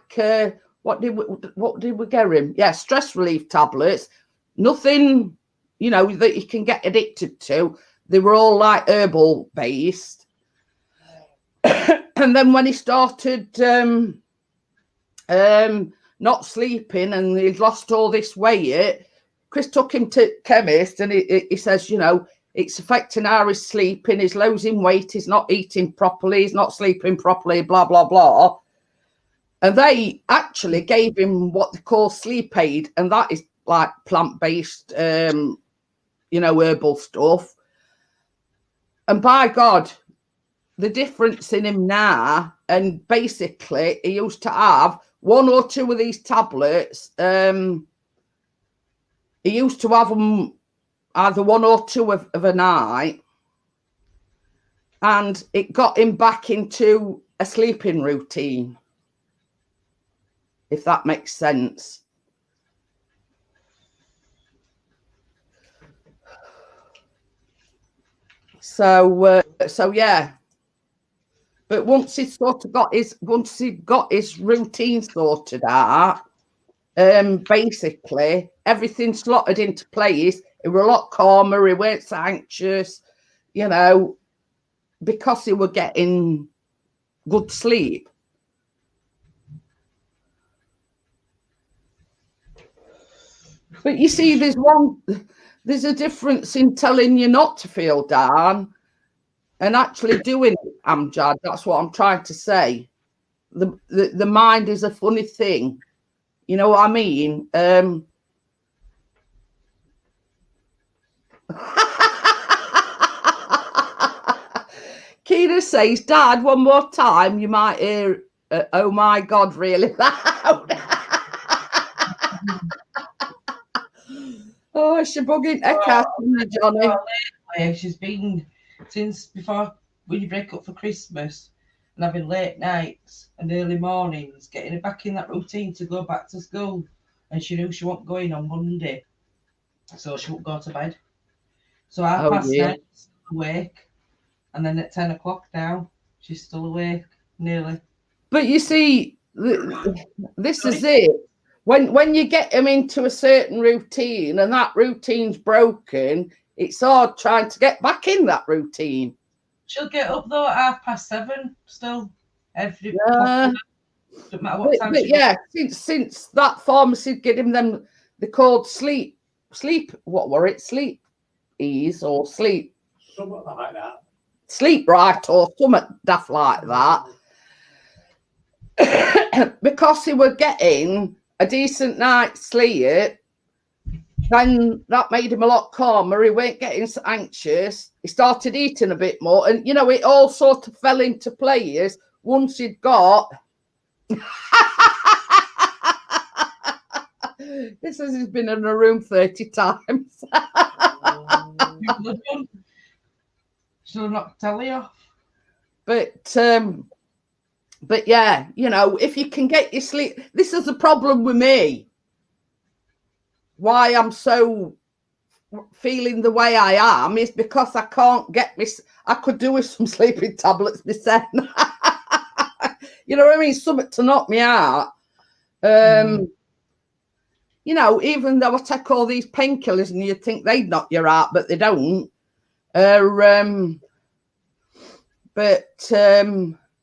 what did we get him? Yeah, stress relief tablets. Nothing, you know, that you can get addicted to. They were all like herbal based. And then when he started not sleeping and he'd lost all this weight, Chris took him to chemist, and he says, you know, it's affecting how he's sleeping, he's losing weight, he's not eating properly, he's not sleeping properly, blah, blah, blah. And they actually gave him what they call sleep aid, and that is like plant-based, you know, herbal stuff. And by God, the difference in him now, and basically he used to have 1 or 2 of these tablets. He used to have them either 1 or 2 of a night, and it got him back into a sleeping routine, if that makes sense. So yeah. But once he sort of got his routine sorted out, basically everything slotted into place. He were a lot calmer. He weren't so anxious, you know, because he were getting good sleep. But you see, there's a difference in telling you not to feel down and actually doing it, Amjad. That's what I'm trying to say. The mind is a funny thing. You know what I mean? Kira says, Dad, one more time, you might hear, oh my God, really loud. Oh, she's bugging Eka, Johnny. She's been since before when you break up for Christmas and having late nights and early mornings, getting her back in that routine to go back to school. And she knew she wasn't going on Monday, so she wouldn't go to bed. So 9:30, she's awake. And then at 10 o'clock now, she's still awake, nearly. But you see, this is it. When you get them into a certain routine and that routine's broken, it's hard trying to get back in that routine. She'll get up though at 7:30 still. Every doesn't matter what time. But yeah, since that pharmacy getting them, they're called sleep. What were it? Sleep ease or sleep? Something like that. Sleep right or something daft like that. Because they were getting a decent night's sleep, then that made him a lot calmer. He weren't getting so anxious. He started eating a bit more, and you know, it all sort of fell into place once he'd got. This has he's been in a room 30 times. She'll not tell you. But yeah, you know, if you can get your sleep, this is the problem with me. Why I'm so feeling the way I am is because I can't get me. I could do with some sleeping tablets myself. You know what I mean? Something to knock me out. You know, even though I take all these painkillers and you'd think they'd knock you out, but they don't.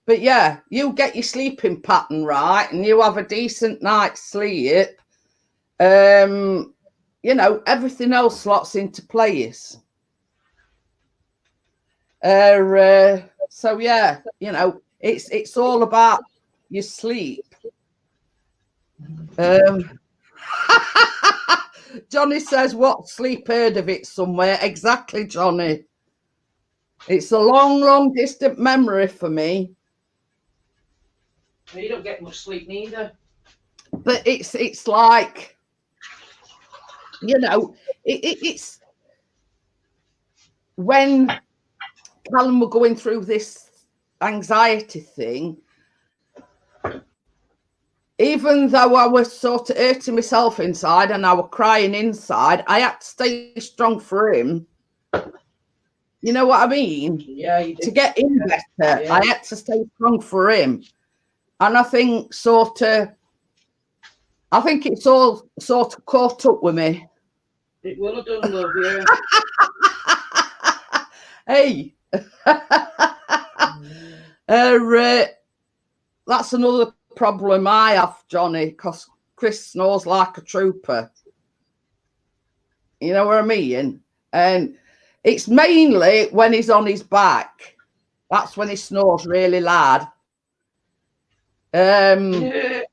But yeah, you get your sleeping pattern right and you have a decent night's sleep. You know, everything else slots into place. So yeah, you know, it's all about your sleep. Johnny says, what sleep? Heard of it somewhere. Exactly, Johnny. It's a long distant memory for me. You don't get much sleep neither. But it's like, you know, it's when Callum were going through this anxiety thing, even though I was sort of hurting myself inside and I was crying inside, I had to stay strong for him. You know what I mean? Yeah, you did. To get him better, yeah. I had to stay strong for him. And I think it's all sort of caught up with me. It will have done, love, yeah. Hey. That's another problem I have, Johnny, because Chris snores like a trooper. You know what I mean? And it's mainly when he's on his back. That's when he snores really loud. So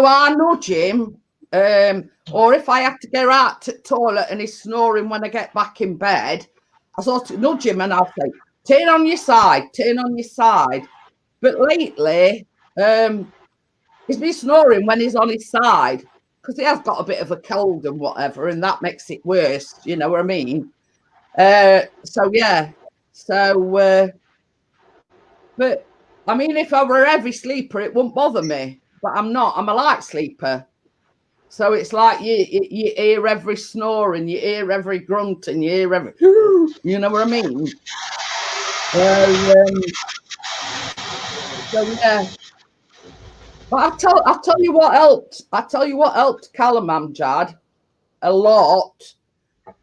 I nudge him or if I have to get out to the toilet and he's snoring when I get back in bed, I sort of nudge him and I'll say, turn on your side. But lately, he's been snoring when he's on his side because he has got a bit of a cold and whatever, and that makes it worse. You know what I mean? So yeah. So, but I mean, if I were a heavy sleeper, it wouldn't bother me. But I'm not. I'm a light sleeper. So it's like you hear every snore and you hear every grunt and you hear every, you know what I mean? So yeah. But I'll tell you what helped. I'll tell you what helped Callum Amjad a lot.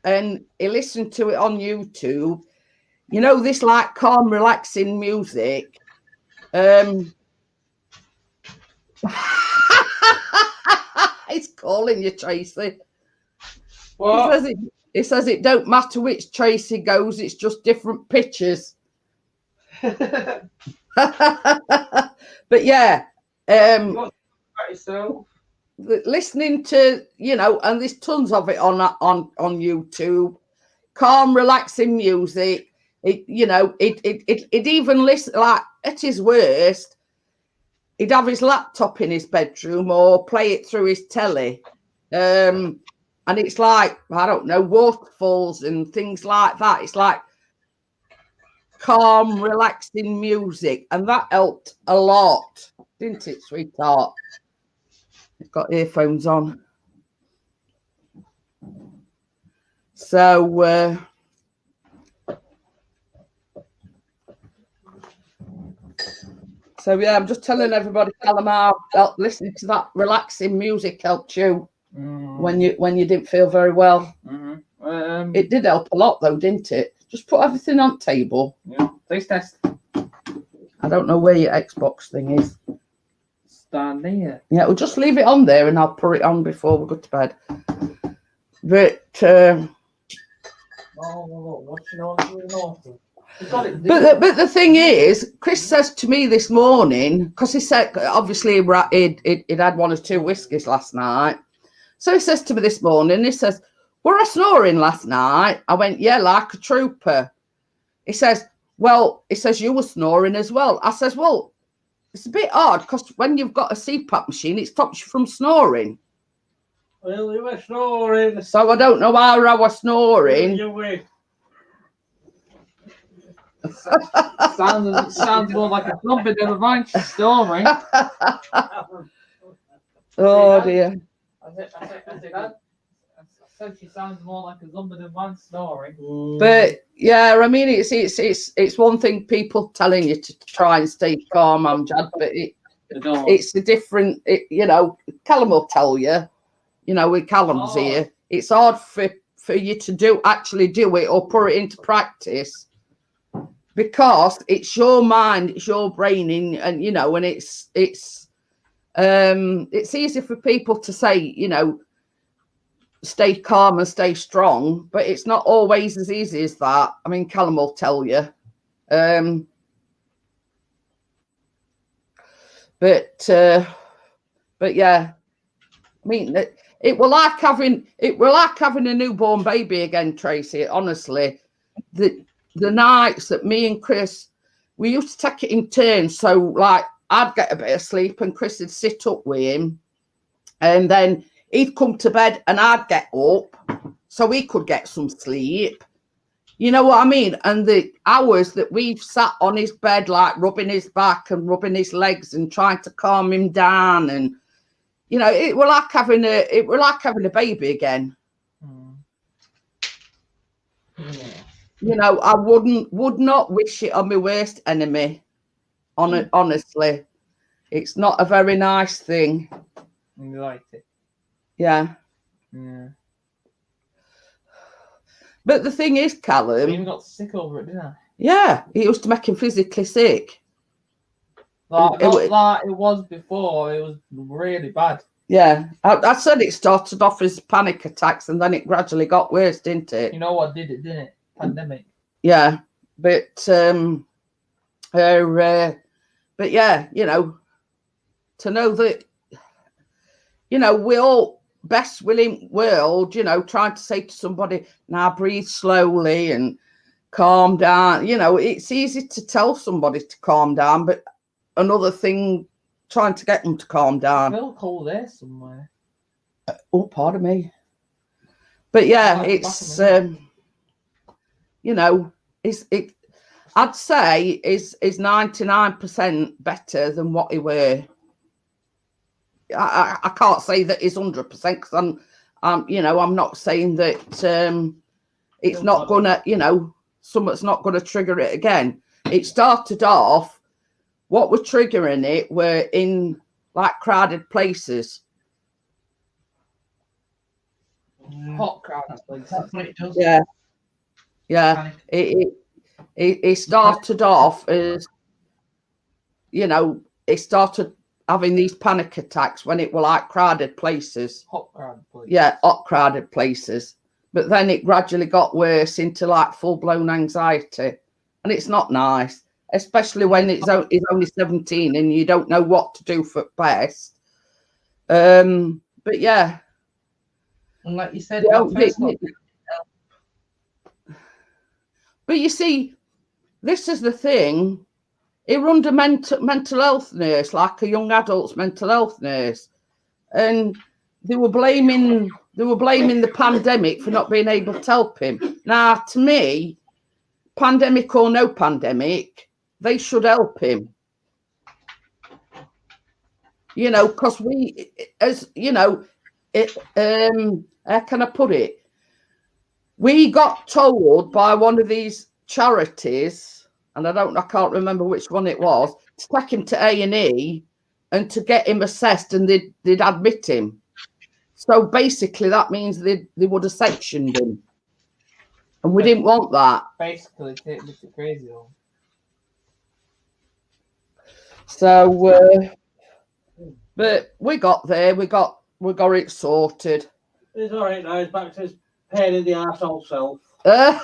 And he listened to it on YouTube. You know, this like calm, relaxing music. He's calling you, Tracy. What? He says it don't matter which Tracy goes, it's just different pictures. But yeah, listening to, you know, and there's tons of it on YouTube. Calm, relaxing music. It, you know, it even listen, like at his worst, he'd have his laptop in his bedroom or play it through his telly. And it's like, I don't know, waterfalls and things like that. It's like calm, relaxing music. And that helped a lot, didn't it, sweetheart? He's got earphones on. So, yeah, I'm just telling everybody, Callum, how listening to that relaxing music helped you when you didn't feel very well. It did help a lot, though, didn't it? Just put everything on table. Yeah. Taste test. I don't know where your Xbox thing is. Stand there. Yeah, we'll just leave it on there, and I'll put it on before we go to bed. But But the thing is, Chris says to me this morning, because he said, obviously, he'd had one or two whiskies last night. So he says to me this morning, he says, were I snoring last night? I went, yeah, like a trooper. He says, well, you were snoring as well. I says, well, it's a bit odd because when you've got a CPAP machine, it stops you from snoring. Well, you were snoring. So I don't know how I was snoring. You were. Sounds more like a trumpet than a ranch story. Oh dear. I said she sounds more like a Zumba than one story. But yeah, I mean, it's one thing people telling you to try and stay calm, Amjad, but it's a different. You know, Callum will tell you. You know, with Callum's here, it's hard for you to actually do it or put it into practice. Because it's your mind, it's your brain, and you know, and it's easy for people to say, you know, stay calm and stay strong, but it's not always as easy as that. I mean, Callum will tell you. But yeah, I mean, it will like having a newborn baby again, Tracy. Honestly, the nights that me and Chris, we used to take it in turns. So like I'd get a bit of sleep and Chris would sit up with him, and then he'd come to bed and I'd get up so he could get some sleep. You know what I mean? And the hours that we've sat on his bed, like rubbing his back and rubbing his legs and trying to calm him down, and you know, it were like having a baby again. Yeah. You know, I would not wish it on my worst enemy. Honestly, it's not a very nice thing. You liked it. Yeah. Yeah. But the thing is, Callum, I even got sick over it, didn't I? Yeah, it used to make him physically sick. Like it was before. It was really bad. Yeah, I said it started off as panic attacks and then it gradually got worse, didn't it? You know what did it, didn't it? Pandemic. Yeah, but yeah, you know, to know that, you know, we all best willing world, you know, trying to say to somebody, now breathe slowly and calm down. You know, it's easy to tell somebody to calm down, but another thing, trying to get them to calm down. They'll call there somewhere. Oh, pardon me. But yeah, it's you know, I'd say is 99% better than what he were. I can't say that he's 100% because I'm you know, I'm not saying that it's not gonna, you know, something's not gonna trigger it again. It started off, what were triggering it were in like crowded places. Hot crowded places. That's what it does. Yeah. Yeah. It started off as, you know, it started having these panic attacks when it were like crowded places. Hot crowded places. Yeah, hot crowded places. But then it gradually got worse into like full-blown anxiety. And it's not nice, especially when it's only 17 and you don't know what to do for best. But yeah. And like you said, but you see, this is the thing. He run a mental health nurse, like a young adult's mental health nurse, and they were blaming the pandemic for not being able to help him. Now, to me, pandemic or no pandemic, they should help him. You know, because we, as you know, how can I put it? We got told by one of these charities, and I can't remember which one it was, to take him to A&E and to get him assessed, and they'd admit him. So basically, that means they would have sectioned him, and we didn't want that. Basically, take me to crazy home. So, but we got there. We got it sorted. It's all right now. He's back to his pain in the arse old self. Thank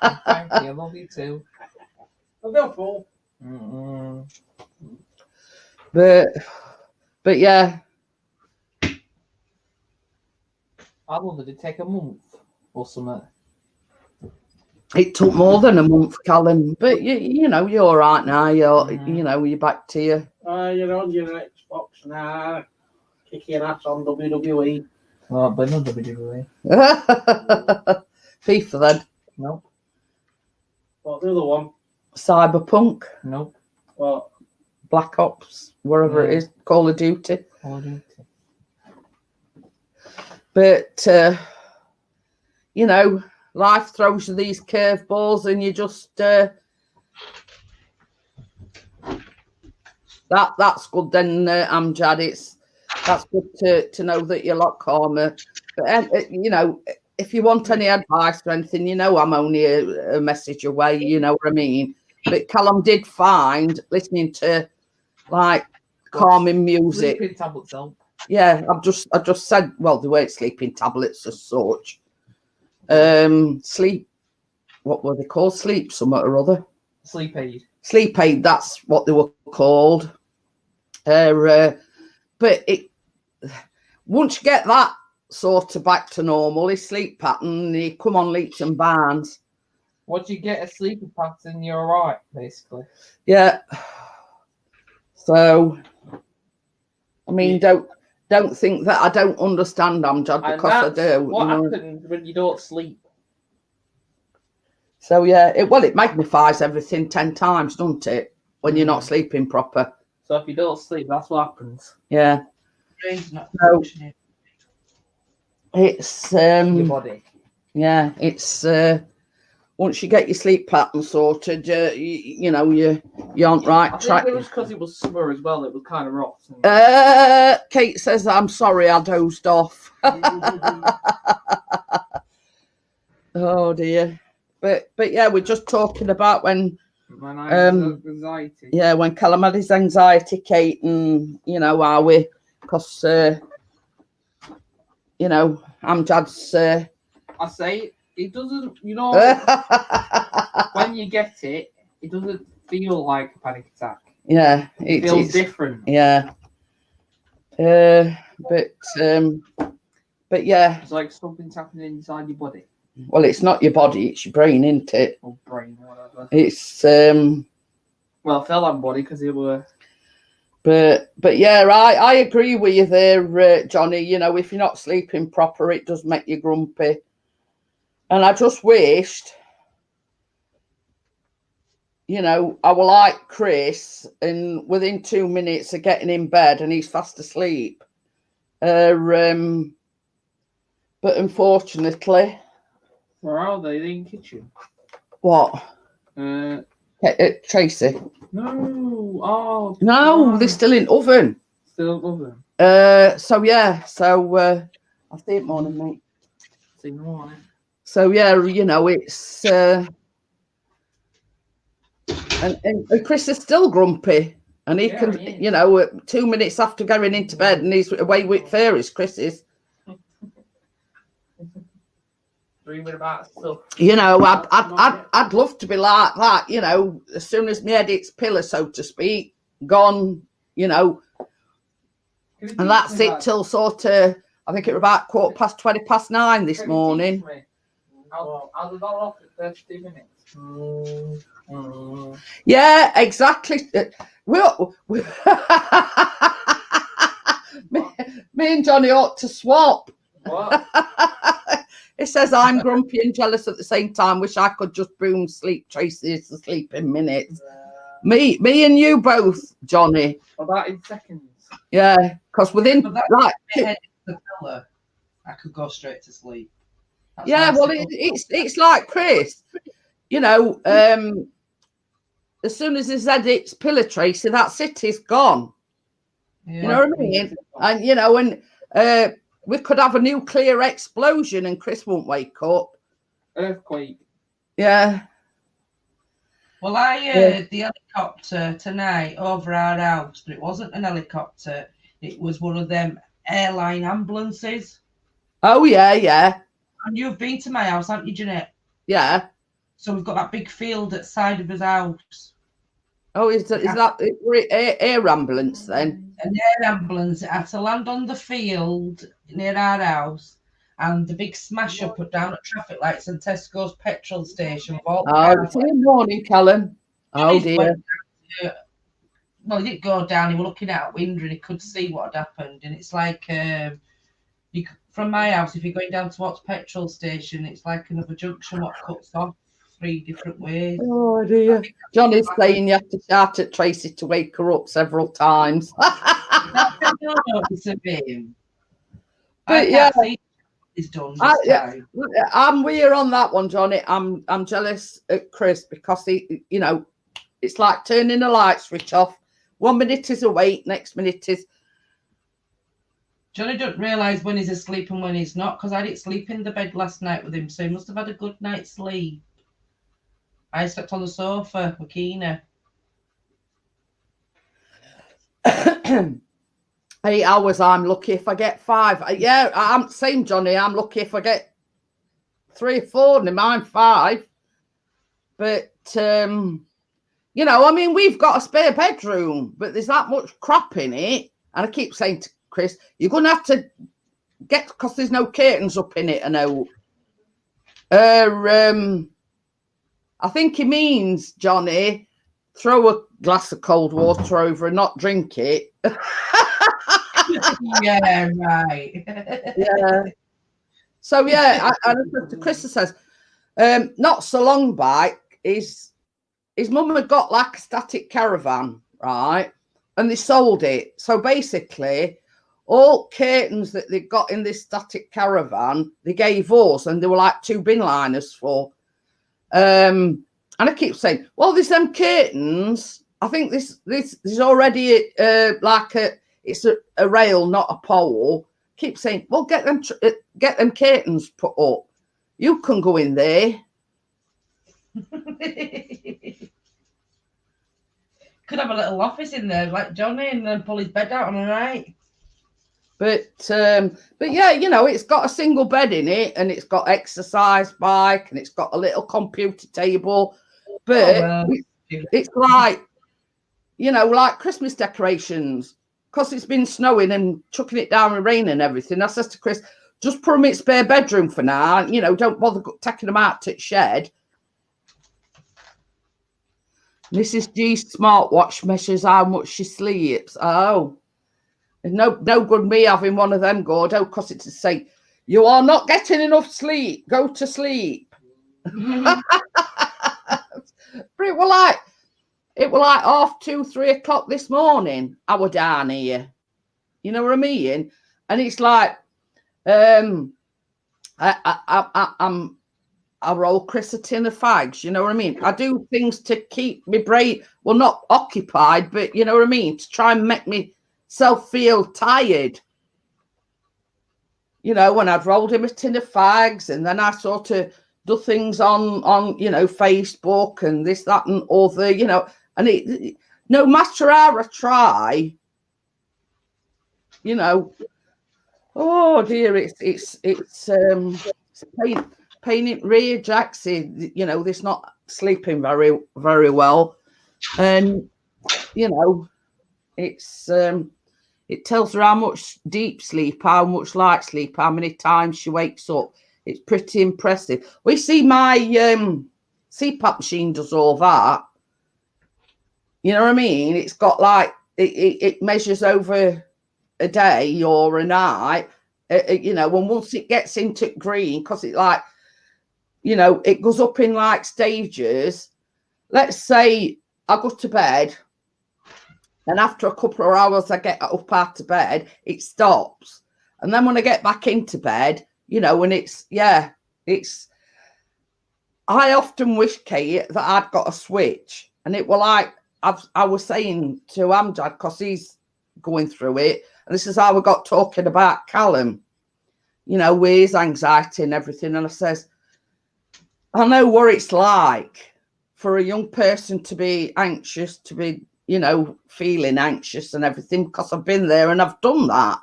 you. I love you too. I'll go full. But yeah. I love it. Did it take a month or something? It took more than a month, Callum. But you know, you're all right now. You know, you're back to you. You're on your Xbox now. Kicking ass on WWE. Oh, but not WWE. FIFA then. Nope. What, the other one? Cyberpunk. Nope. What? Black Ops, wherever it is. Call of Duty. Call of Duty. But you know, life throws you these curveballs, and you just that's good. Then Amjad, that's good to know that you're a lot calmer. But you know, if you want any advice or anything, you know, I'm only a message away. You know what I mean? But Callum did find listening to like calming music. Sleeping tablets help. Yeah, I just said, well, they weren't sleeping tablets as such. Sleep, what were they called? Sleep, something or other. Sleep aid. Sleep aid, that's what they were called. But once you get that sort of back to normal, his sleep pattern, he come on leaps and bounds. Once you get a sleeping pattern, you're all right, basically. Yeah. So, I mean, don't think that I don't understand Amjad, because I do. What happens when you don't sleep? So yeah, it magnifies everything 10 times, doesn't it? When you're not sleeping proper. So if you don't sleep, that's what happens. Yeah. Brain's not So, functioning. it's Your body. yeah, it's once you get your sleep pattern sorted, you know, you aren't right track. It was because it was summer as well. It was kind of rough. Kate says, I'm sorry, I dozed off. Oh dear. But yeah, we're just talking about when I had anxiety. Yeah, when Callum had his anxiety, Kate, and you know how we, because you know, Amjad's I say it doesn't, you know, when you get it, it doesn't feel like a panic attack. Yeah, It feels different. Yeah, But yeah. It's like something's happening inside your body. Well, it's not your body, it's your brain, isn't it? Or brain, or whatever. It's well, I felt like body because they were. But yeah, I agree with you there, Johnny. You know, if you're not sleeping proper, it does make you grumpy. And I just wished, you know, I were like Chris, and within 2 minutes of getting in bed, and he's fast asleep. But unfortunately, Where are they? They're in the kitchen. What? Tracy. No. Oh. No, they're still in oven. Still in oven. So yeah. So I'll see it morning, mate. See you in the morning. So yeah, you know, it's and Chris is still grumpy, and he can, you know, 2 minutes after going into bed, and he's away with fairies. Chris is. Dreaming about stuff. You know, I'd love to be like that. You know, as soon as my head hits pillow, so to speak, gone. You know, and that's it till sort of. I think it was about 9:15 this morning. I'll do that off in 30 minutes. Yeah, exactly. Me and Johnny ought to swap. What? It says I'm grumpy and jealous at the same time. Wish I could just boom sleep Tracy to sleep in minutes. Me and you both, Johnny. About in seconds. Yeah, because within like the pillow, I could go straight to sleep. That's yeah, well, it's like Chris. You know, as soon as his head hits pillow, Tracy, that's it. He's gone. Yeah. You know what I mean? And you know, and we could have a nuclear explosion and Chris won't wake up. Earthquake. Yeah. Well, I heard the helicopter tonight over our house, but it wasn't an helicopter. It was one of them airline ambulances. Oh, yeah, yeah. And you've been to my house, haven't you, Jeanette? Yeah. So we've got that big field at the side of his house. Oh, is that air ambulance then? An air ambulance. It had to land on the field near our house, and the big smash up put down at traffic lights and Tesco's petrol station. Oh, it's in the morning, Callum. Oh, dear. Well, he didn't go down. He was looking out a window and he could see what had happened. And it's like, from my house, if you're going down towards petrol station, it's like another junction what cuts off 3 different ways. Oh, dear. Johnny's saying you have to shout at Tracy to wake her up several times. But yeah, it's done. I'm weird on that one, Johnny. I'm jealous at Chris because he, you know, it's like turning a light switch off. 1 minute is awake, next minute is. Johnny don't realise when he's asleep and when he's not, because I didn't sleep in the bed last night with him, so he must have had a good night's sleep. I slept on the sofa with Keena. 8 hours, I'm lucky if I get 5. Yeah, I'm same, Johnny. I'm lucky if I get 3 or 4, and mine 5. But you know, I mean, we've got a spare bedroom, but there's that much crap in it. And I keep saying to Chris, you're going to have to get, because there's no curtains up in it. I know. I think he means, Johnny, throw a glass of cold water over and not drink it. Yeah, right. Yeah. So, yeah, Chris says, not so long back, his mum had got like a static caravan, right? And they sold it. So basically, all curtains that they got in this static caravan, they gave us, and they were like 2 bin liners for. And I keep saying, well, there's them curtains. I think this is already like it's a rail, not a pole. Keep saying, well, get them curtains put up. You can go in there. Could have a little office in there, like Johnny, and then pull his bed out on a night. But yeah, you know, it's got a single bed in it, and it's got exercise bike, and it's got a little computer table. But it's like, you know, like Christmas decorations. because it's been snowing and chucking it down with rain and everything, I says to Chris, just put them in spare bedroom for now. You know, don't bother taking them out to the shed. Mrs. G's smartwatch measures how much she sleeps. Oh, there's no good me having one of them, Gordo, because it's to say, you are not getting enough sleep. Go to sleep. But it was like 2:30, 3 o'clock this morning. I was down here. You know what I mean? And it's like, I roll Chris a tin of fags. You know what I mean? I do things to keep my brain, well, not occupied, but you know what I mean? To try and make myself feel tired. You know, when I've rolled him a tin of fags, and then I sort of do things on you know, Facebook and this, that, and other, you know, and it no matter how I try, you know, oh dear, it's pain in rear, Jaxie, you know, this not sleeping very, very well. And, you know, it's it tells her how much deep sleep, how much light sleep, how many times she wakes up. It's pretty impressive. We see my CPAP machine does all that. You know what I mean? It's got like, it measures over a day or a night, you know, and once it gets into green, because it like, you know, it goes up in like stages. Let's say I go to bed, and after a couple of hours I get up out of bed, it stops. And then when I get back into bed, you know, when it's, yeah, it's, I often wish, Kate, that I'd got a switch. And it were like, I was saying to Amjad, because he's going through it, and this is how we got talking about Callum, you know, with his anxiety and everything. And I says, I know what it's like for a young person to be anxious, to be, you know, feeling anxious and everything, because I've been there and I've done that.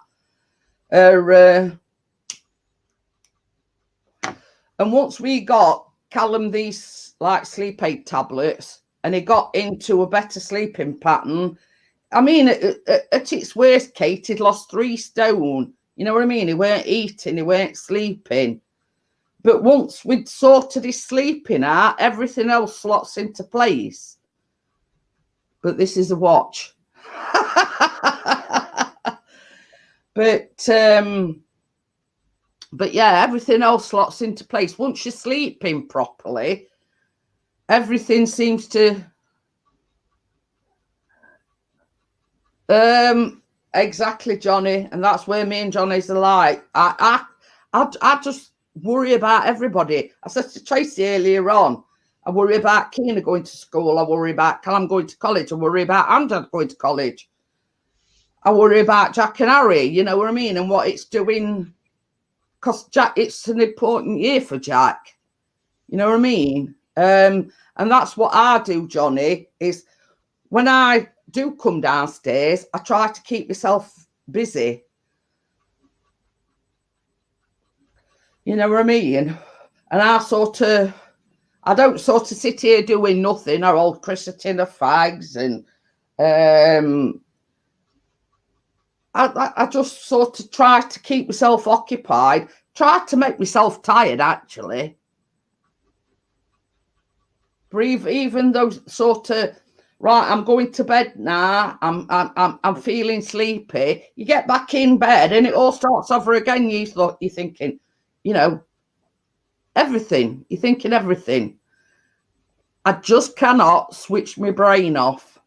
And once we got Callum these like sleep aid tablets, and he got into a better sleeping pattern, I mean, at its worst, Kate, he'd lost 3 stone. You know what I mean? He weren't eating, he weren't sleeping. But once we'd sorted his sleeping out, everything else slots into place. But this is a watch. But yeah, everything else slots into place. Once you're sleeping properly, everything seems to exactly, Johnny, and that's where me and Johnny's alike. I just worry about everybody. I said to Tracy earlier on, I worry about Keena going to school, I worry about Callum going to college, I worry about Amjad going to college, I worry about Jack and Harry, you know what I mean, and what it's doing, because Jack, it's an important year for Jack, you know what I mean. And that's what I do, Johnny, is when I do come downstairs, I try to keep myself busy. You know what I mean? And I don't sort of sit here doing nothing. I roll Chris a tin of fags, and I just sort of try to keep myself occupied, try to make myself tired, actually. Even though sort of, right, I'm going to bed now, I'm feeling sleepy, you get back in bed and it all starts over again. You're thinking, you know, everything. You're thinking everything. I just cannot switch my brain off.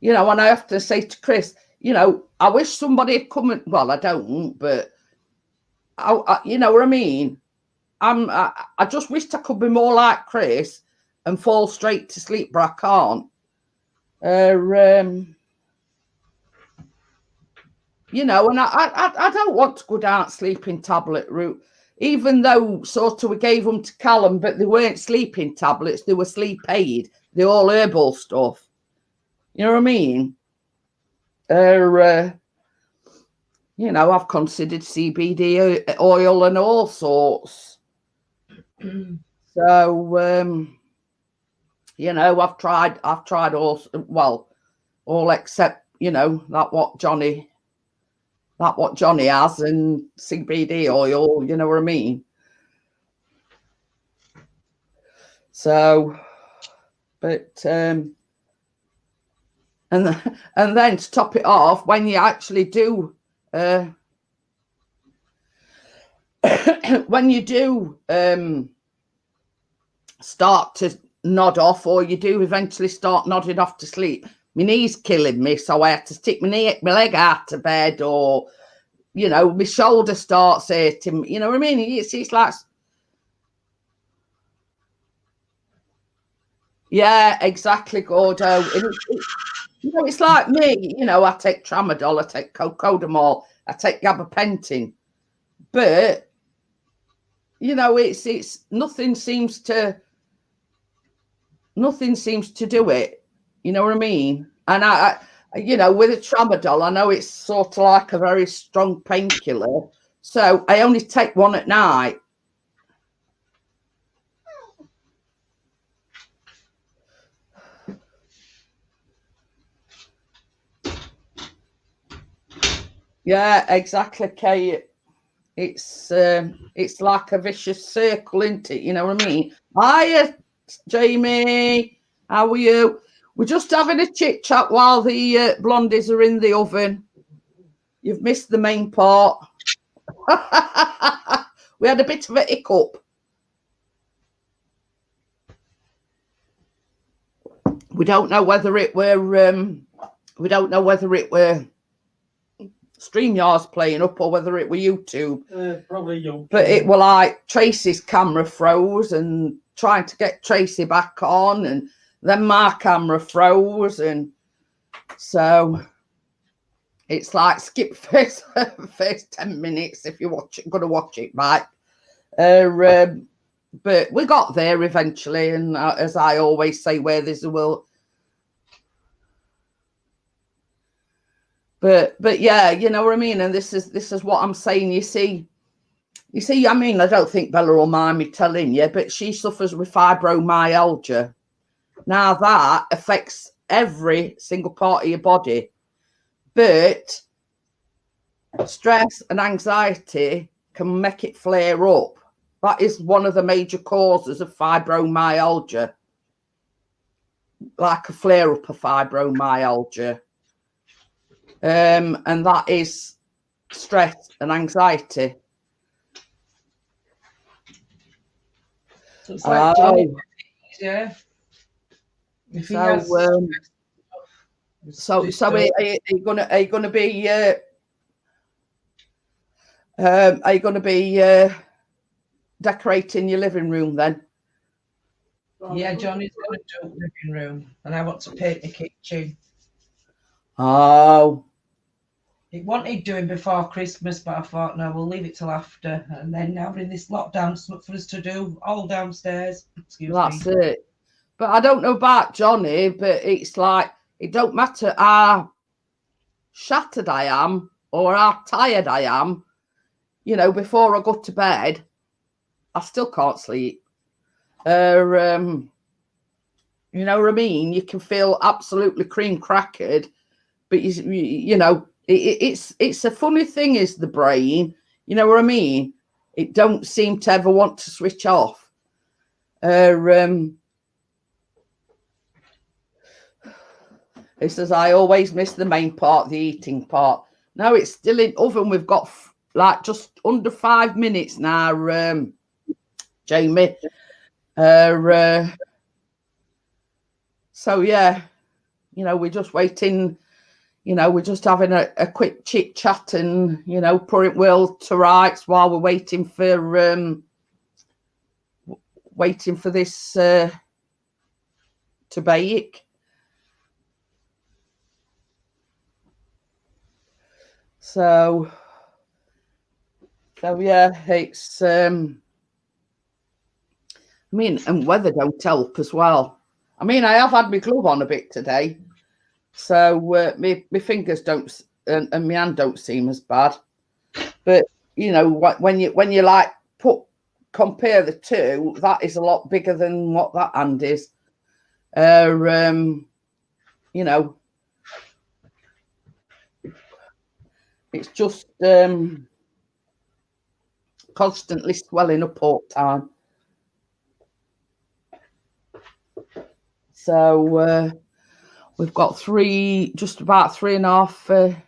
You know, and I have to say to Chris, you know, I wish somebody had come and, well, I don't, but I you know what I mean? I just wished I could be more like Chris and fall straight to sleep, but I can't. You know, and I don't want to go down sleeping tablet route, even though sort of we gave them to Callum, but they weren't sleeping tablets, they were sleep aid, they're all herbal stuff. You know what I mean? You know, I've considered CBD oil and all sorts. So, You know, I've tried all except, you know, that what Johnny has, and CBD oil, you know what I mean? So, but and then to top it off, when you actually do when you do start to nod off, or you do eventually start nodding off to sleep, my knee's killing me, so I have to stick my leg out of bed, or, you know, my shoulder starts hurting, you know what I mean? It's like, yeah, exactly, Gordo. You know, it's like me, you know, I take tramadol, I take cocodamol, I take gabapentin, but, you know, it's nothing seems to do it, you know what I mean? And I you know, with a tramadol, I know it's sort of like a very strong painkiller, so I only take one at night. Yeah, exactly, Kate. It's like a vicious circle, isn't it? You know what I mean? Hiya, Jamie. How are you? We're just having a chit chat while the blondies are in the oven. You've missed the main part. We had a bit of a hiccup. We don't know whether it were StreamYard's playing up or whether it were YouTube. Probably YouTube. But it were like Tracy's camera froze, and trying to get Tracy back on, and then my camera froze, and so it's like skip first 10 minutes if you're gonna watch it back. But we got there eventually, and as I always say, where there's a will. But yeah, you know what I mean. And this is what I'm saying. You see, I mean, I don't think Bella will mind me telling you, but she suffers with fibromyalgia. Now that affects every single part of your body, but stress and anxiety can make it flare up. That is one of the major causes of fibromyalgia, like a flare up of fibromyalgia. And that is stress and anxiety. So it's like Johnny, yeah. So are you gonna be decorating your living room then? Yeah, Johnny's gonna do the living room, and I want to paint the kitchen. Oh. He wanted doing before Christmas, but I thought, no, we'll leave it till after. And then now we're in this lockdown, something for us to do all downstairs. That's it. But I don't know about Johnny, but it's like, it don't matter how shattered I am or how tired I am, you know, before I go to bed, I still can't sleep. You know what I mean? You can feel absolutely cream crackered, but you know, it's a funny thing, is the brain, you know what I mean? It don't seem to ever want to switch off. It says, I always miss the main part, the eating part. No, it's still in oven. We've got like just under 5 minutes now, Jamie. So yeah, you know, we're just waiting. You know, we're just having a quick chit chat, and, you know, putting will to rights while we're waiting for this to bake. So yeah, it's I mean, and weather don't help as well. I mean, I have had my glove on a bit today, so my fingers don't and my hand don't seem as bad. But you know, when you like compare the two, that is a lot bigger than what that hand is. you know, it's just constantly swelling up all the time. So we've got just about 3.5.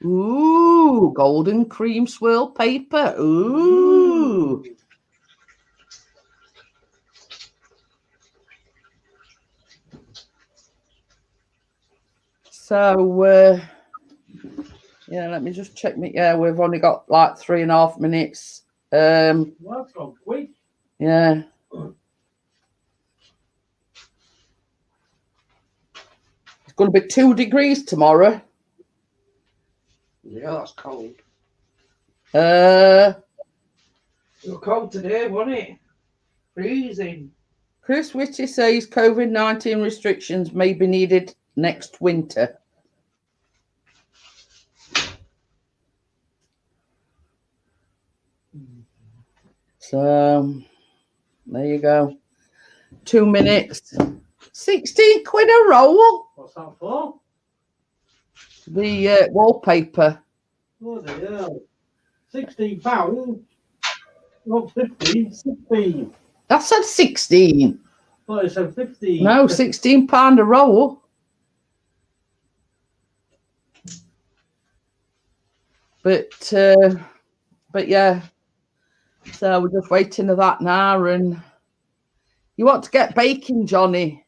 Ooh, golden cream swirl paper. Ooh. So yeah, let me just check me. Yeah, we've only got like 3.5 minutes. Well, that's gone quick. Yeah. It's going to be 2 degrees tomorrow. Yeah, that's cold. It was cold today, wasn't it? Freezing. Chris Whitty says COVID-19 restrictions may be needed next winter. So there you go. 2 minutes. 16 quid a roll. What's that for? The wallpaper. Bloody hell. £16. Not 15, 16. I said 16. Thought it said 15. No, £16 a roll. But yeah. So we're just waiting for that now. And you want to get baking, Johnny?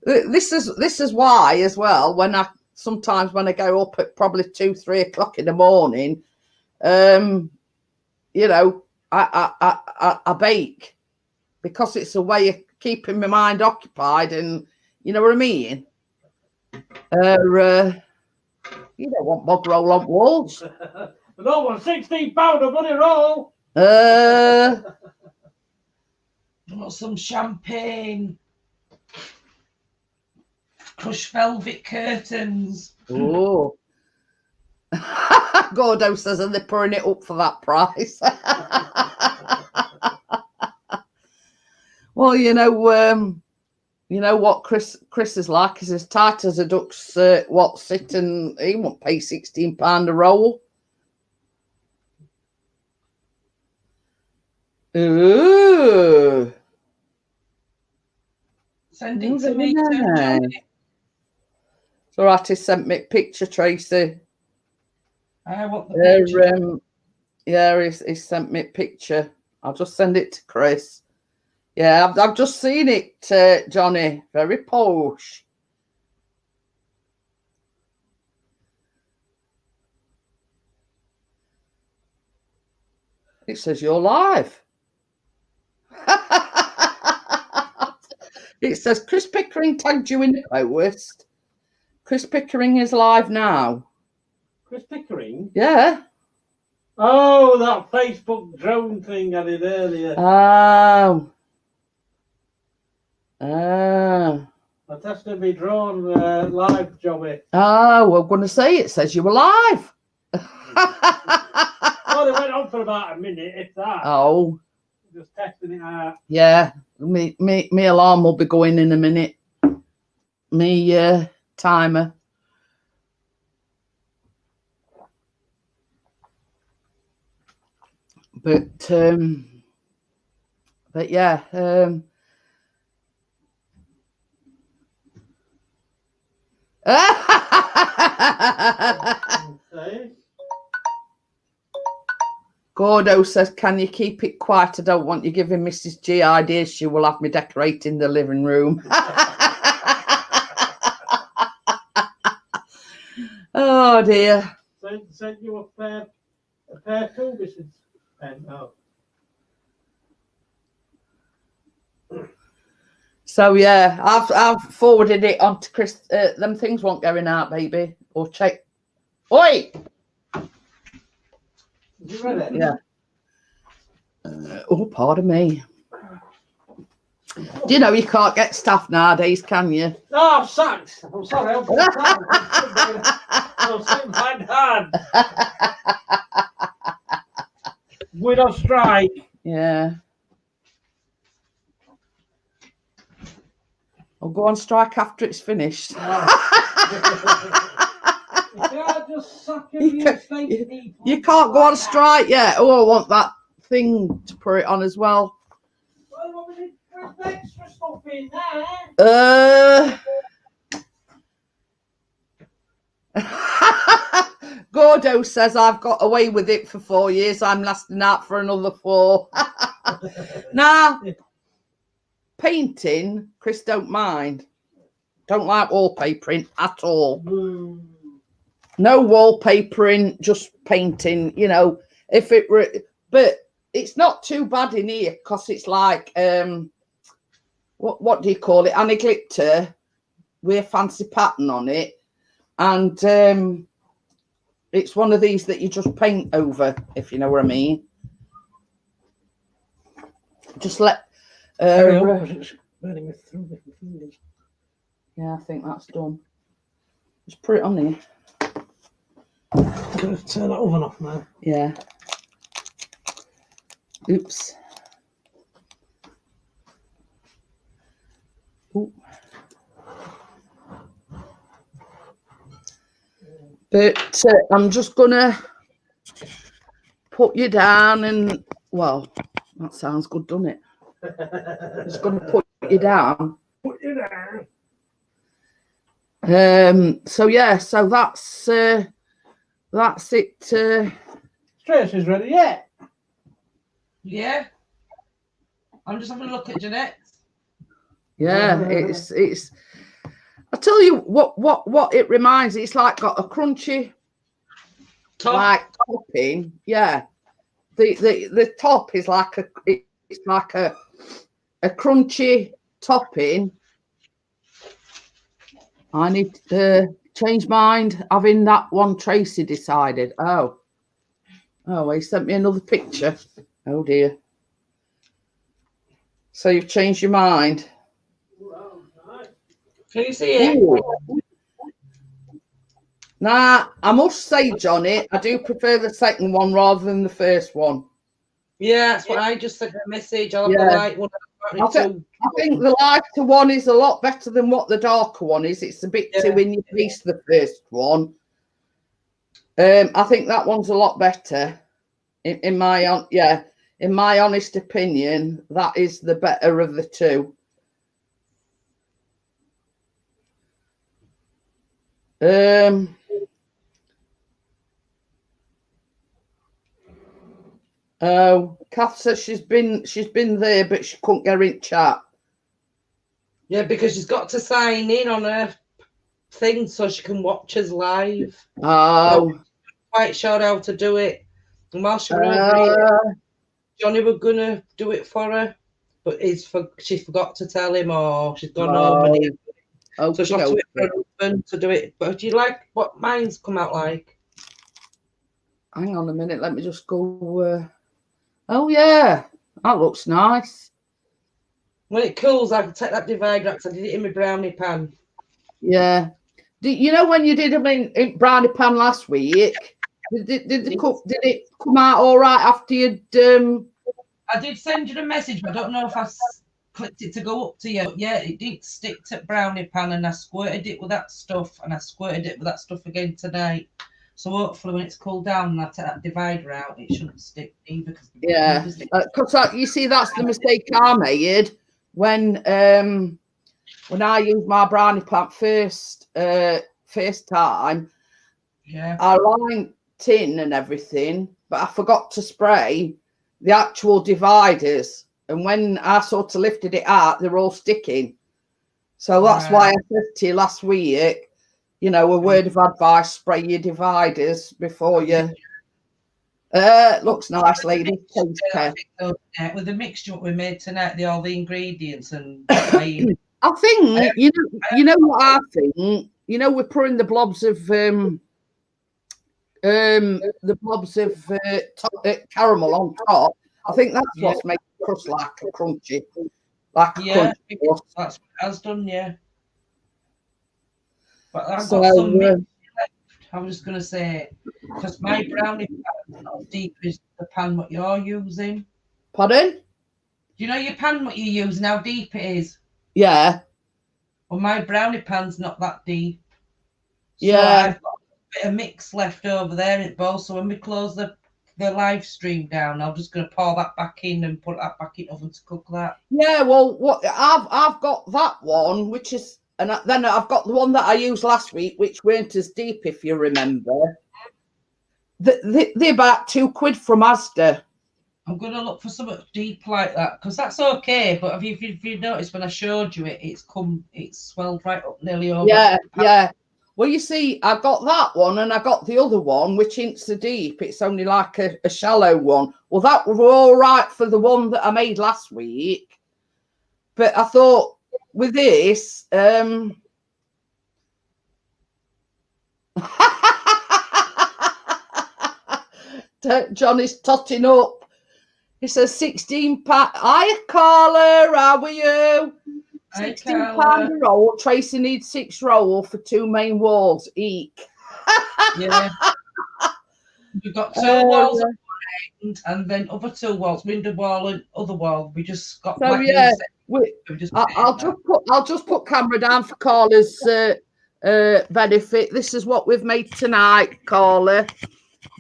This is why as well. Sometimes when I go up at probably 2-3 o'clock in the morning, you know, I bake because it's a way of keeping my mind occupied, and you know what I mean. You don't want bog roll on walls. I don't want £16 a bloody roll. Want some champagne. Crushed velvet curtains. Oh. Gordo says, and they're pouring it up for that price. Well, you know what Chris is like. He's as tight as a duck's sit, and he won't pay £16 a roll. Ooh. Send it to me too, Johnny. It's all right, he sent me a picture, Tracy. I want the picture. Yeah, he sent me a picture. I'll just send it to Chris. Yeah, I've just seen it, Johnny. Very posh. It says you're live. It says Chris Pickering tagged you in the post. Chris Pickering is live now. Chris Pickering? Yeah. Oh, that Facebook drone thing I did earlier. Oh. I tested my drone live, Johnny. Oh, I'm going to say it says you were live. Well, it went on for about a minute, if that. Oh. Just testing it out. Yeah. Me alarm will be going in a minute. Me timer. But yeah. Gordo says, can you keep it quiet? I don't want you giving Mrs. G ideas. She will have me decorating the living room. Oh dear. Sent you a pair too, Mrs. Oh. So yeah, I've forwarded it on to Chris. Them things won't going out, baby. Or check. Oi! You read it? Yeah. Oh, pardon me. Do you know you can't get staff nowadays, can you? No, I'm sacked. I'm sorry. I'm sitting behind hand. We don't strike. Yeah. I'll go on strike after it's finished. You can't just suck in your fake people. You can't go on strike yet. Oh, I want that thing to put it on as well. Well, we need to put extra stuff in there. Gordo says I've got away with it for 4 years. I'm lasting out for another 4. Nah, painting, Chris don't mind. Don't like wallpapering at all. No wallpapering, just painting. You know, if it were, but it's not too bad in here because it's like what do you call it? Annie glitter with a fancy pattern on it. And it's one of these that you just paint over, if you know what I mean. Just let. Yeah, I think that's done. Just put it on there. I'm going to turn that oven off now. Yeah. Oops. Ooh. But I'm just gonna put you down and, well, that sounds good, doesn't it? Just gonna put you down. Put you down. So yeah, so that's it. Tracy's ready yet? Yeah. I'm just having a look at Jeanette. Yeah, it's. I tell you what it reminds me. It's like got a crunchy Top. like topping. Yeah, the top is like it's like a crunchy topping. I need to change mind. Having that one, Tracy decided. Oh, he sent me another picture. Oh dear. So you've changed your mind. Can you see it? Ooh. Nah, I must say, Johnny, I do prefer the second one rather than the first one. Yeah, that's what I just sent a message. I'll Yeah. have the light one. I think the lighter one is a lot better than what the darker one is. It's a bit too in your face, the first one. I think that one's a lot better. In my honest opinion, that is the better of the two. Oh, Kath says she's been there, but she couldn't get in chat. Yeah, because she's got to sign in on her thing so she can watch us live. Oh, I'm quite sure how to do it. And while she was over here, Johnny was gonna do it for her, but she forgot to tell him, or she's gone home. So she's got to wait for her husband to do it. But do you like what mine's come out like? Hang on a minute, let me just go. Oh yeah, that looks nice. When it cools, I can take that divider out. I did it in my brownie pan. Yeah. You know when you did them in brownie pan last week? Did it come out all right after you'd? I did send you a message, but I don't know if I clicked it to go up to you. But yeah, it did stick to brownie pan, and I squirted it with that stuff, and I squirted it with that stuff again tonight. So hopefully, when it's cooled down and I take that divider out, it shouldn't stick either. Yeah, because you see, that's the mistake I made when I used my brownie pan first time. Yeah, I lined tin and everything, but I forgot to spray the actual dividers, and when I sort of lifted it out, they're all sticking. So that's why I said to you last week, you know, a word of advice: spray your dividers before you. Looks nice, lady. With the mixture what we made tonight, all the ingredients and. I think you know what I think. You know, we're putting the blobs of caramel on top. I think that's what's making the crust like a crunchy, crunchy. That's what it has done, yeah. But I've got some mix left. I was just gonna say, because my brownie pan not as deep as the pan what you're using. Pardon? Do you know your pan what you're using? How deep it is? Yeah. Well, my brownie pan's not that deep. So Yeah. I've got a bit of mix left over there in the bowl. So when we close the live stream down, I'm just going to pour that back in and put that back in the oven to cook that. Yeah, well, what I've got that one, which is, and then I've got the one that I used last week, which weren't as deep, if you remember. They're about £2 from Asda. I'm going to look for something deep like that because that's okay. But if you noticed when I showed you it, it's swelled right up nearly over. Yeah, yeah. Well, you see, I got that one and I got the other one, which ain't so deep. It's only like a shallow one. Well, that was all right for the one that I made last week. But I thought with this, John is totting up. He says 16 pound. Hiya, Carla. How are you? 16 pound a roll. Tracy needs 6 roll for 2 main walls. Eek. Yeah. We've got 2 walls at one end and then other 2 walls, window wall and other wall. We just got. So yeah, I'll just put camera down for Carla's benefit. This is what we've made tonight, Carla.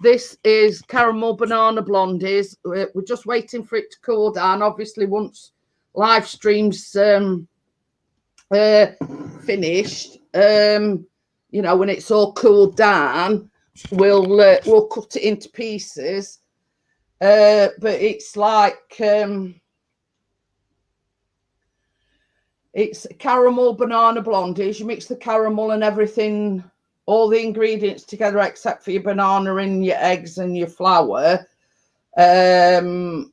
This is caramel banana blondies. We're just waiting for it to cool down. Obviously, once live streams finished, you know, when it's all cooled down, we'll cut it into pieces. But it's like it's caramel banana blondies. You mix the caramel and everything, all the ingredients together except for your banana and your eggs and your flour. And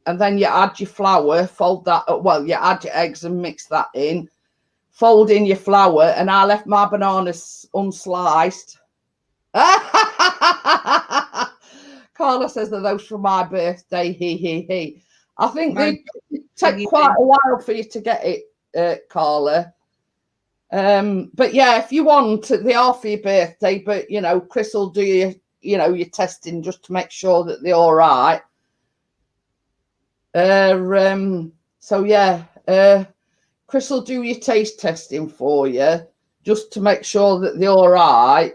then you add your flour, fold that, well, you add your eggs and mix that in, fold in your flour, and I left my bananas unsliced. Carla says that those for my birthday, he. I think they take quite a while for you to get it, Carla. But yeah, if you want, they are for your birthday, but you know, Chris will do your testing just to make sure that they're all right. So yeah, Chris will do your taste testing for you just to make sure that they're all right.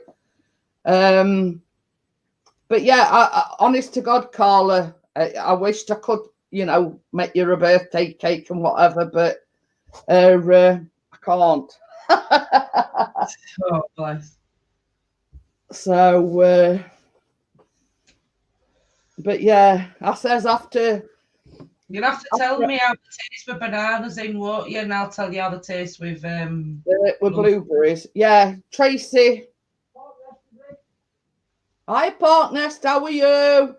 But yeah, I honest to God, Carla, I wished I could, you know, make you a birthday cake and whatever, but I can't. Oh, bless. So, but yeah, I says after. You'll have to tell me how to taste with bananas in, won't you? And I'll tell you how to taste with blueberries. Yeah, Tracy. Hi, partner. How are you?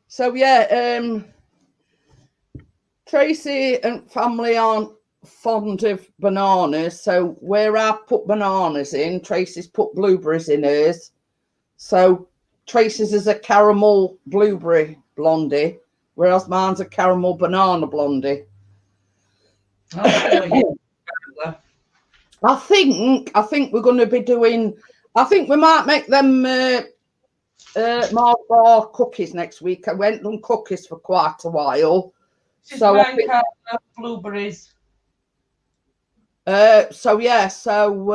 So yeah, Tracy and family aren't fond of bananas, so where I put bananas in, Tracy's put blueberries in hers. So Tracy's is a caramel blueberry blondie, whereas mine's a caramel banana blondie. I think we're going to be doing. I think we might make them Mars bar cookies next week. I went on cookies for quite a while. So I think, blueberries. So yeah, so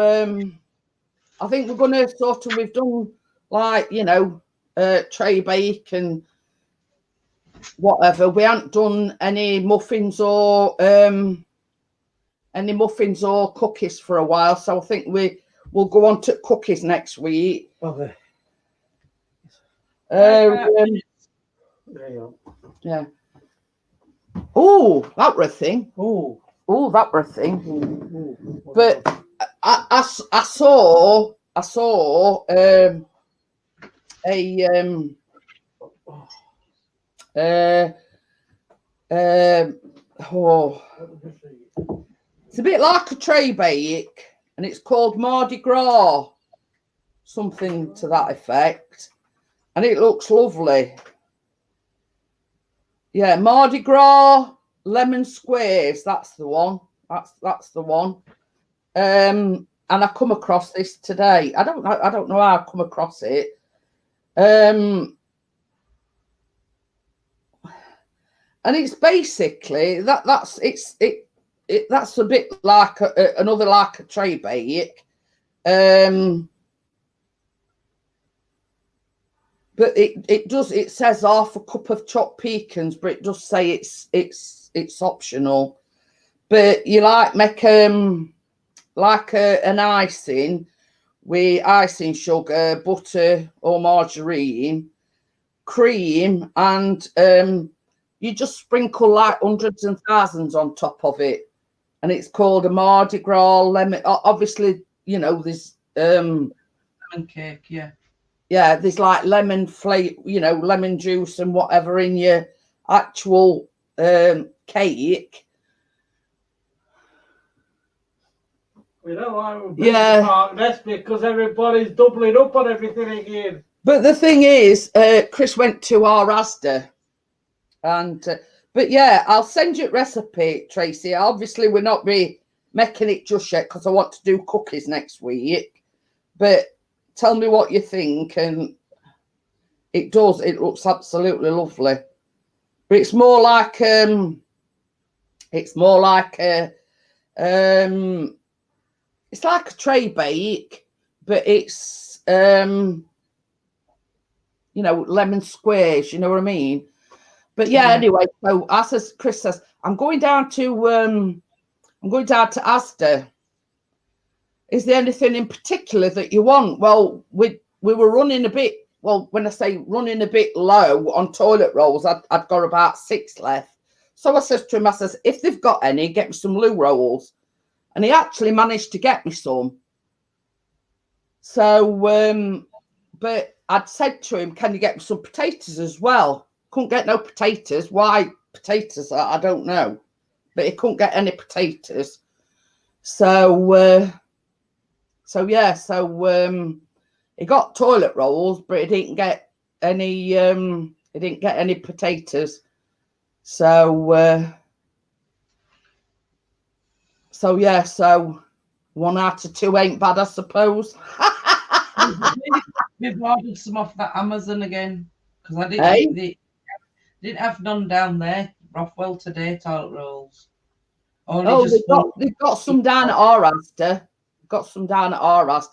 I think we're going to sort of, we've done like, you know, tray bake and whatever. We haven't done any muffins or cookies for a while. So I think we'll go on to cookies next week. Okay. Yeah. Oh, that were a thing. Oh, that were a thing. But I saw it's a bit like a tray bake, and it's called Mardi Gras, something to that effect, and it looks lovely. Yeah, Mardi Gras lemon squares. That's the one. That's the one. And I come across this today. I don't know how I come across it. And it's basically it's that's a bit like another like a tray bake. But it says half a cup of chopped pecans, but it does say it's optional. But you make like an icing with icing sugar, butter or margarine, cream, and you just sprinkle like hundreds and thousands on top of it, and it's called a Mardi Gras lemon. Obviously, there's lemon cake, yeah, there's like lemon flavor, lemon juice and whatever in your actual cake. We don't like to park this because everybody's doubling up on everything again. But the thing is, Chris went to our Asda, and but yeah, I'll send you a recipe, Tracy. Obviously, we're not making it just yet because I want to do cookies next week. But tell me what you think, and it looks absolutely lovely. But it's more like a it's like a tray bake, but it's lemon squares, you know what I mean? But yeah, anyway, so as Chris says, I'm going down to Asda. Is there anything in particular that you want? Well, we were running a bit. Well, when I say running a bit low on toilet rolls, I'd got about 6 left. So I says to him, I says, if they've got any, get me some loo rolls. And he actually managed to get me some. So, but I'd said to him, can you get me some potatoes as well? Couldn't get no potatoes. Why potatoes? I don't know. But he couldn't get any potatoes. So, he got toilet rolls, but he didn't get any potatoes. So, so 1 out of 2 ain't bad, I suppose. We've ordered some off that Amazon again because I didn't have none down there. Rothwell today, toilet rolls. They've got some down at our Asda.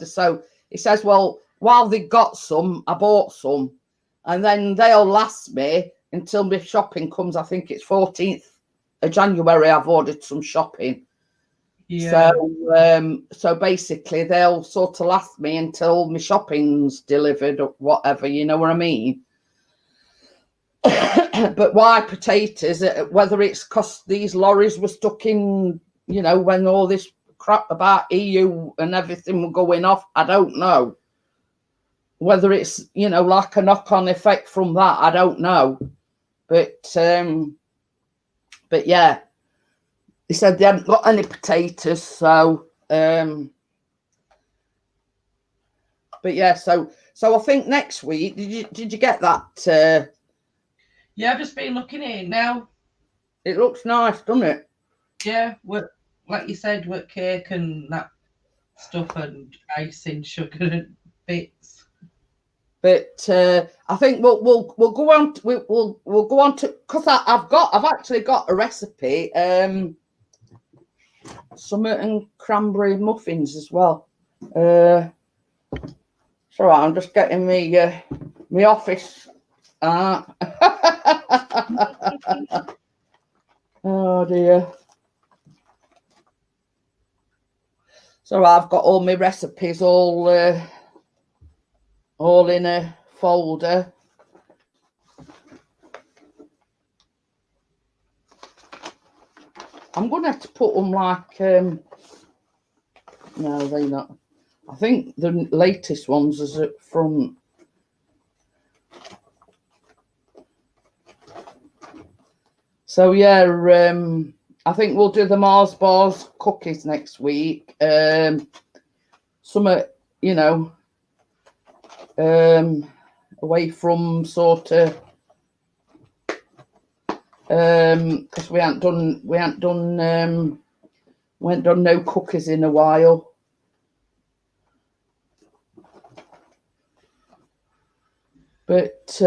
So he says, well, while they got some, I bought some, and then they'll last me until my shopping comes. I think it's 14th of January. I've ordered some shopping. Yeah. So basically they'll sort of last me until my shopping's delivered or whatever, you know what I mean? But why potatoes? Whether it's because these lorries were stuck in, when all this crap about EU and everything were going off, I don't know. Whether it's, like a knock-on effect from that, I don't know. But yeah. They said they hadn't got any potatoes, so but yeah, so I think next week did you get that? Yeah, I've just been looking at it now. It looks nice, doesn't it? Yeah, like you said, with cake and that stuff and icing, sugar and bits. But I think we'll go on. We'll go on to because I've actually got a recipe. Summer and cranberry muffins as well. So I'm just getting me office. Oh dear. So I've got all my recipes all in a folder. I'm going to have to put them like, no, they're not. I think the latest ones is from, so yeah, I think we'll do the Mars bars cookies next week. Some, away from sort of, because we haven't done no cookies in a while. But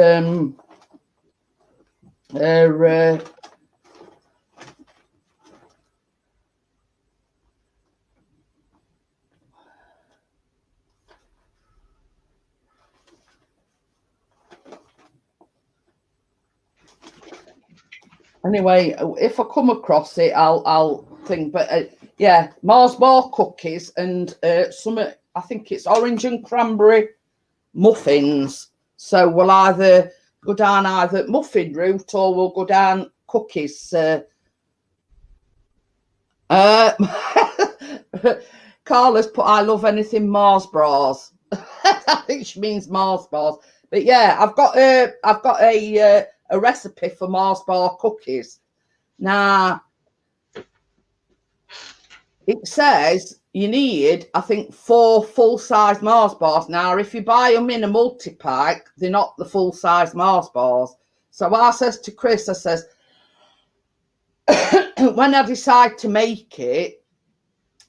Anyway, if I come across it, I'll think. But yeah, Mars bar cookies and some. I think it's orange and cranberry muffins. So we'll either go down either muffin route or we'll go down cookies. Carla's put I love anything Mars bars. I think she means Mars bars. But yeah, I've got a recipe for Mars bar cookies. Now it says you need, I think, 4 full-size Mars bars. Now, if you buy them in a multi-pack, they're not the full-size Mars bars. So I says to Chris, I says, when I decide to make it,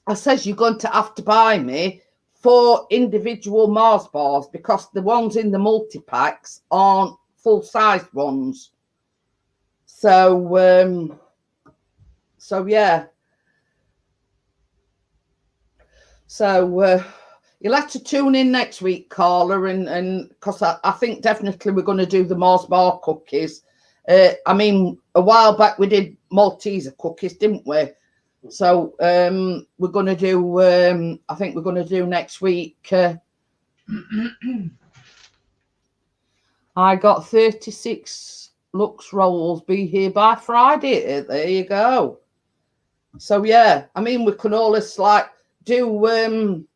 I says, you're going to have to buy me 4 individual Mars bars because the ones in the multi-packs aren't full-sized ones. So, yeah. So you'll have to tune in next week, Carla, and because I think definitely we're going to do the Mars bar cookies. I mean, a while back we did Malteser cookies, didn't we? So we're going to do, I think we're going to do next week. I got 36 Lux rolls, be here by Friday. There you go. So yeah, I mean, we can always like do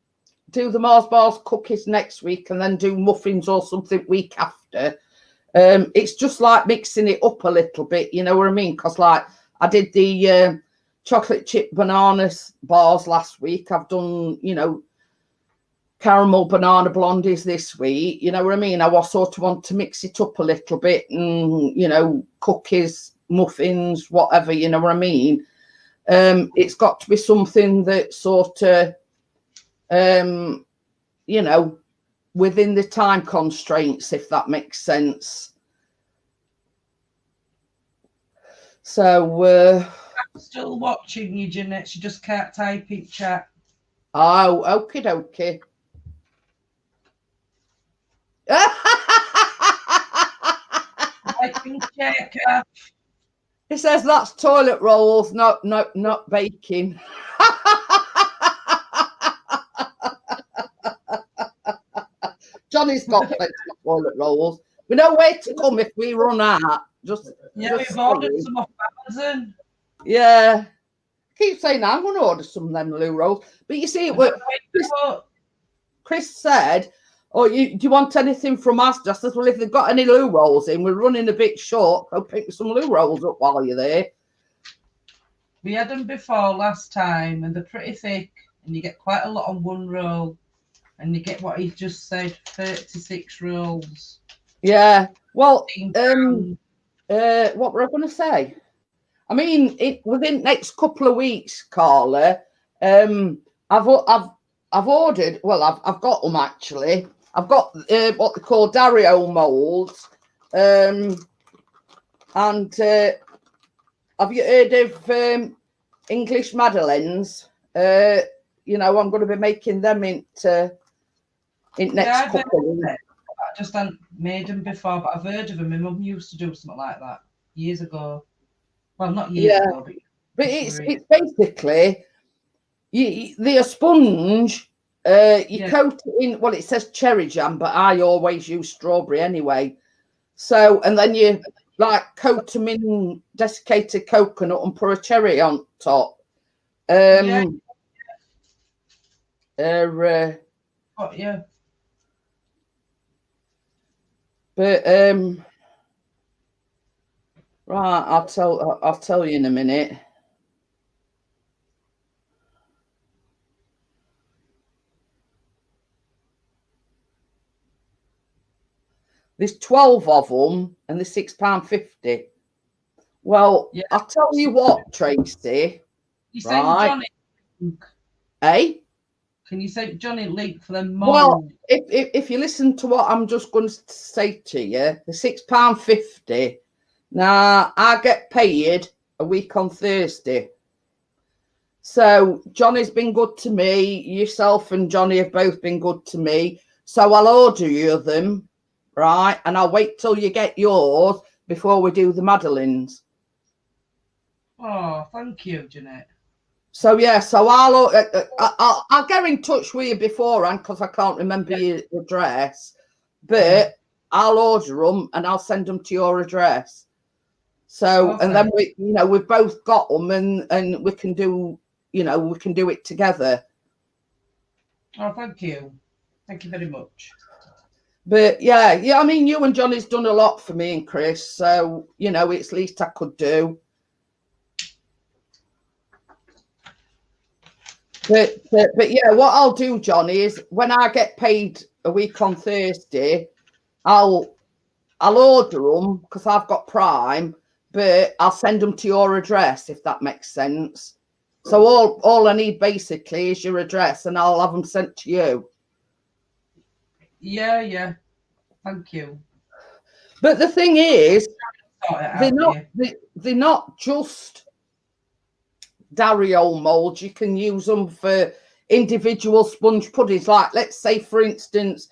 the Mars bars cookies next week and then do muffins or something week after. It's just like mixing it up a little bit, you know what I mean? Because like I did the chocolate chip bananas bars last week. I've done, you know, caramel banana blondies this week. You know what I mean? I was sort of want to mix it up a little bit and, you know, cookies, muffins, whatever, you know what I mean? It's got to be something that sort of, you know, within the time constraints, if that makes sense. So, I'm still watching you, Jeanette. She just can't type in chat. Oh, okie dokie. I can check. It says that's toilet rolls, not baking. Johnny's got plenty of toilet rolls. We know where to come if we run out. We've ordered some off Amazon. Yeah. Keep saying I'm going to order some of them loo rolls. But you see, Chris said, oh, do you want anything from us? Just as well, if they've got any loo rolls in, we're running a bit short. Go pick some loo rolls up while you're there. We had them before last time, and they're pretty thick, and you get quite a lot on one roll, and you get what he just said, 36 rolls. Yeah. Well, what were I going to say? I mean, within the next couple of weeks, Carla, I've ordered. Well, I've got them actually. I've got what they call Dario molds, and have you heard of English Madeleines? You know, I'm going to be making them in next couple of weeks. I just haven't made them before, but I've heard of them. My mum used to do something like that years ago. Well, not years ago, but it's basically they're a sponge. You coat it in. Well, it says cherry jam, but I always use strawberry anyway. So, and then you like coat them in desiccated coconut and put a cherry on top. Yeah. But right, I'll tell you in a minute. There's 12 of them, and they're £6.50. Well, I'll tell you what, Tracy. You say Johnny? Eh? Can you say Johnny link for them? Mold? Well, if you listen to what I'm just going to say to you, the £6.50. Now I get paid a week on Thursday. So Johnny's been good to me. Yourself and Johnny have both been good to me. So I'll order you them, right? And I'll wait till you get yours before we do the Madeleines. Oh, thank you, Jeanette. So yeah, so I'll get in touch with you beforehand because I can't remember your address, but I'll order them and I'll send them to your address. So and then we, we've both got them and we can do, we can do it together. Oh, thank you very much. But yeah, I mean, you and Johnny's done a lot for me and Chris, so it's least I could do. But yeah, what I'll do, Johnny, is when I get paid a week on Thursday, I'll order them because I've got Prime, but I'll send them to your address if that makes sense. So all I need basically is your address, and I'll have them sent to you. Yeah. Thank you. But the thing is, they're not just Dario molds. You can use them for individual sponge puddings. Like, let's say, for instance,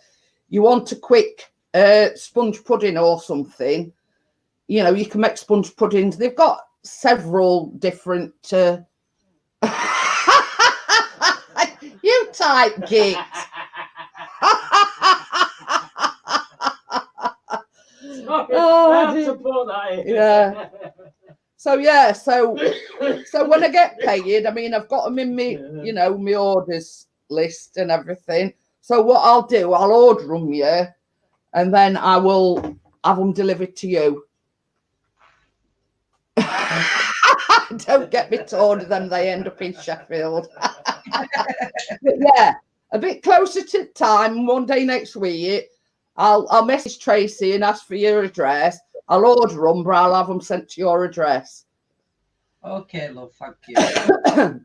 you want a quick sponge pudding or something. You can make sponge puddings. They've got several different. You type git. Yeah. So yeah, so when I get paid, I mean, I've got them in me, my orders list and everything. So what I'll do, I'll order them, and then I will have them delivered to you. Don't get me to order them; they end up in Sheffield. But yeah, a bit closer to time, one day next week, I'll message Tracy and ask for your address. I'll order them, but I'll have them sent to your address. Okay, love, thank you.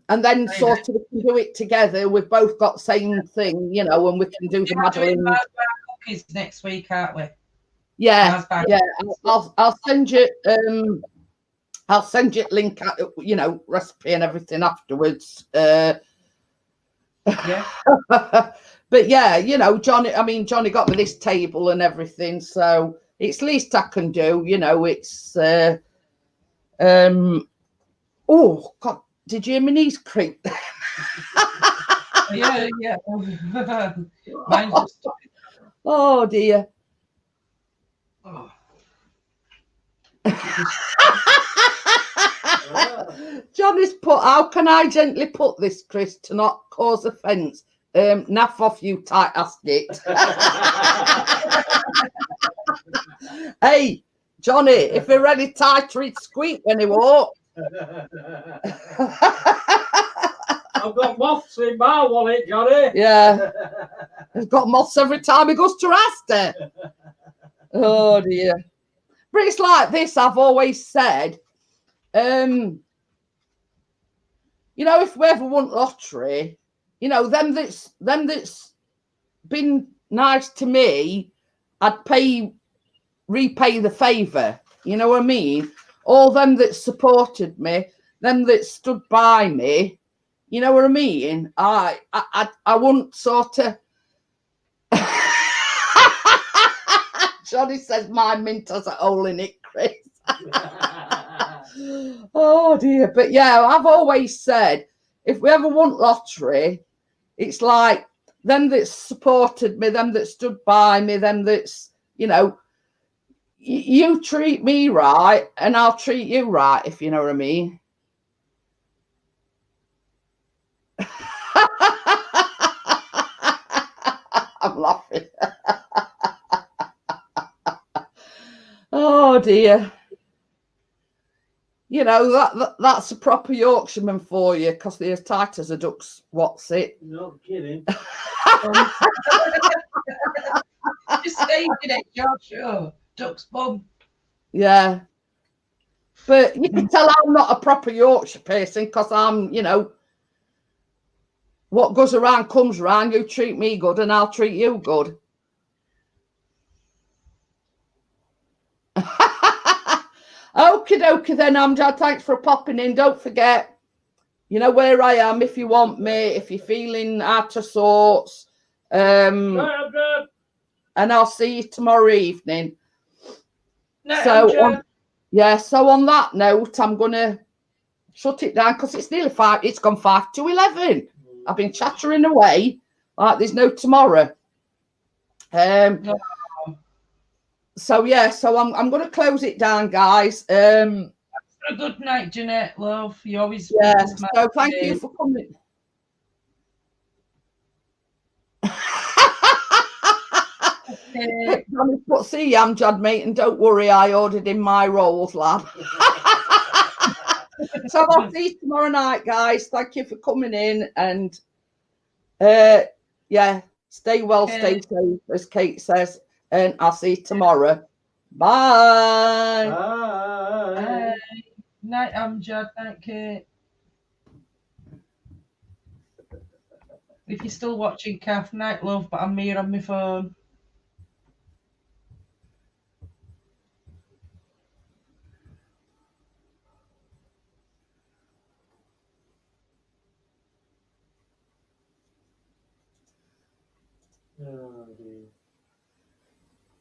And then sort of we can do it together. We've both got the same thing, and we can do the Madeline cookies next week, aren't we? Yeah. I'll send you. I'll send you a link, recipe and everything afterwards. Yeah. But yeah, Johnny got me this table and everything, so it's least I can do. It's oh God, did you hear my knees creak? Yeah. Mine just... Oh dear. Oh. Johnny's put, how can I gently put this, Chris, to not cause offence? Naff off, you tight ass git. Hey, Johnny, if you're ready tight, he'd squeak when he walk. I've got moths in my wallet, Johnny. Yeah. He's got moths every time he goes to Rasta. Oh dear. But it's like this, I've always said, if we ever want lottery, them that's been nice to me, I'd repay the favour. You know what I mean? All them that supported me, them that stood by me, you know what I mean? I wouldn't sort of. Johnny says my mint has a hole in it, Chris. Oh dear. But yeah, I've always said, if we ever want lottery, it's like them that supported me, them that stood by me, them that's, you treat me right and I'll treat you right, if you know what I mean. I'm laughing. Oh dear. That's a proper Yorkshireman for you, because they're as tight as a duck's. What's it? No kidding. Just saying it, Yorkshire. Duck's bum. Yeah. But you can tell I'm not a proper Yorkshire person, because I'm, what goes around comes around. You treat me good and I'll treat you good. Okie dokie then, Amjad. Thanks for popping in. Don't forget, you know where I am if you want me, if you're feeling out of sorts. And I'll see you tomorrow evening. No, so on that note, I'm gonna shut it down because it's nearly 5. It's gone 5 to 11. I've been chattering away like there's no tomorrow. So yeah, so I'm going to close it down, guys. A good night, Jeanette, love. You always so thank you for coming. But see, Amjad, mate, and don't worry, I ordered in my rolls, lad. So I'll see you tomorrow night, guys. Thank you for coming in, and yeah, stay well, stay safe, as Kate says, and I'll see you tomorrow. Bye. Bye. Night, Amjad. Night, Kate. If you're still watching, Kath, night, love, but I'm here on my phone. Oh, dear.